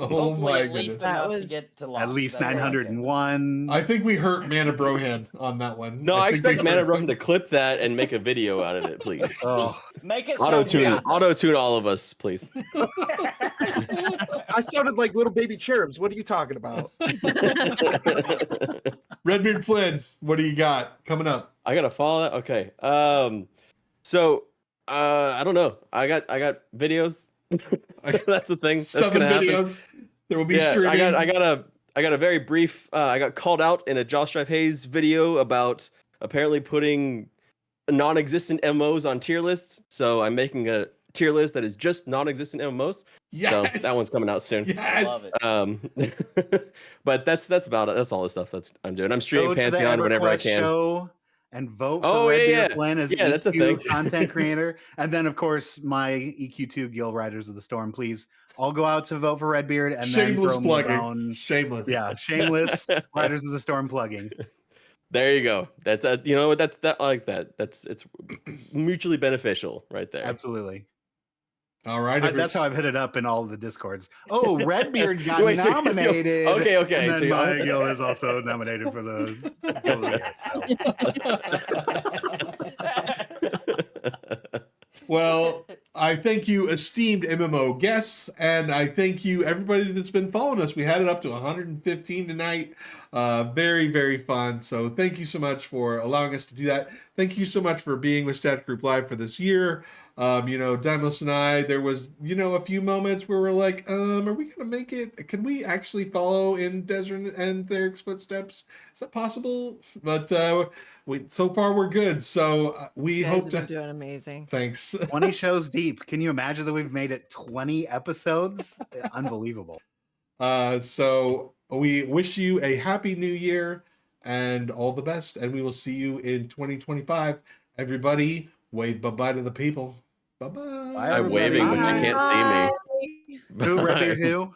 Hopefully, my at least goodness. That enough to was- get to launch. At least That's all I care. 901. I think we hurt Mana Brohan on that one. No, I think we expect Mana hurt- Broken to clip that and make a video out of it, please. Oh, Make it Auto sound tune, good. auto tune all of us, please. I sounded like little baby cherubs. What are you talking about? RedBeardFlynn, what do you got coming up? I gotta follow that. Okay. So I don't know. I got videos. That's the thing. That's Stuff gonna and happen. videos. There will be Yeah, streaming. I got a very brief. I got called out in a Josh Strife Hayes video about apparently putting non-existent MMOs on tier lists. So I'm making a tier list that is just non-existent MMOs. Yes. So that one's coming out soon. I love Yes. it. But that's about it. That's all the stuff I'm doing. I'm streaming go to the Pantheon whenever I EverQuest can. show and vote for Oh, yeah, RedBeardFlynn as yeah, that's a EQ thing. content creator. And then, of course, my EQ2 Guild Riders of the Storm. Please all go out to vote for Redbeard and Shameless then throw me a plugging. bone. Shameless. Yeah, shameless Riders of the Storm plugging. There you go. That's you know what? That's that. I like that. It's mutually beneficial right there. Absolutely. All right. That's how I've hit it up in all of the Discords. Oh, Redbeard got Wait, so you- nominated. okay. And then So you- my guild is also nominated for the Guild of the Year. Well, I thank you, esteemed MMO guests, and I thank you, everybody that's been following us. We had it up to 115 tonight. Very, very fun. So thank you so much for allowing us to do that. Thank you so much for being with Static Group Live for this year. Dimos and I, there was, a few moments where we're like, are we going to make it? Can we actually follow in Desrin and Therek's footsteps? Is that possible? But so far we're good. So we You guys hope have to. been doing amazing. Thanks. 20 shows deep. Can you imagine that we've made it 20 episodes? Unbelievable. So we wish you a happy new year and all the best, and we will see you in 2025. Everybody, wave bye-bye to the people. Bye-bye. Bye, I'm waving, but you everybody. can't see me. Who, Redbeard who?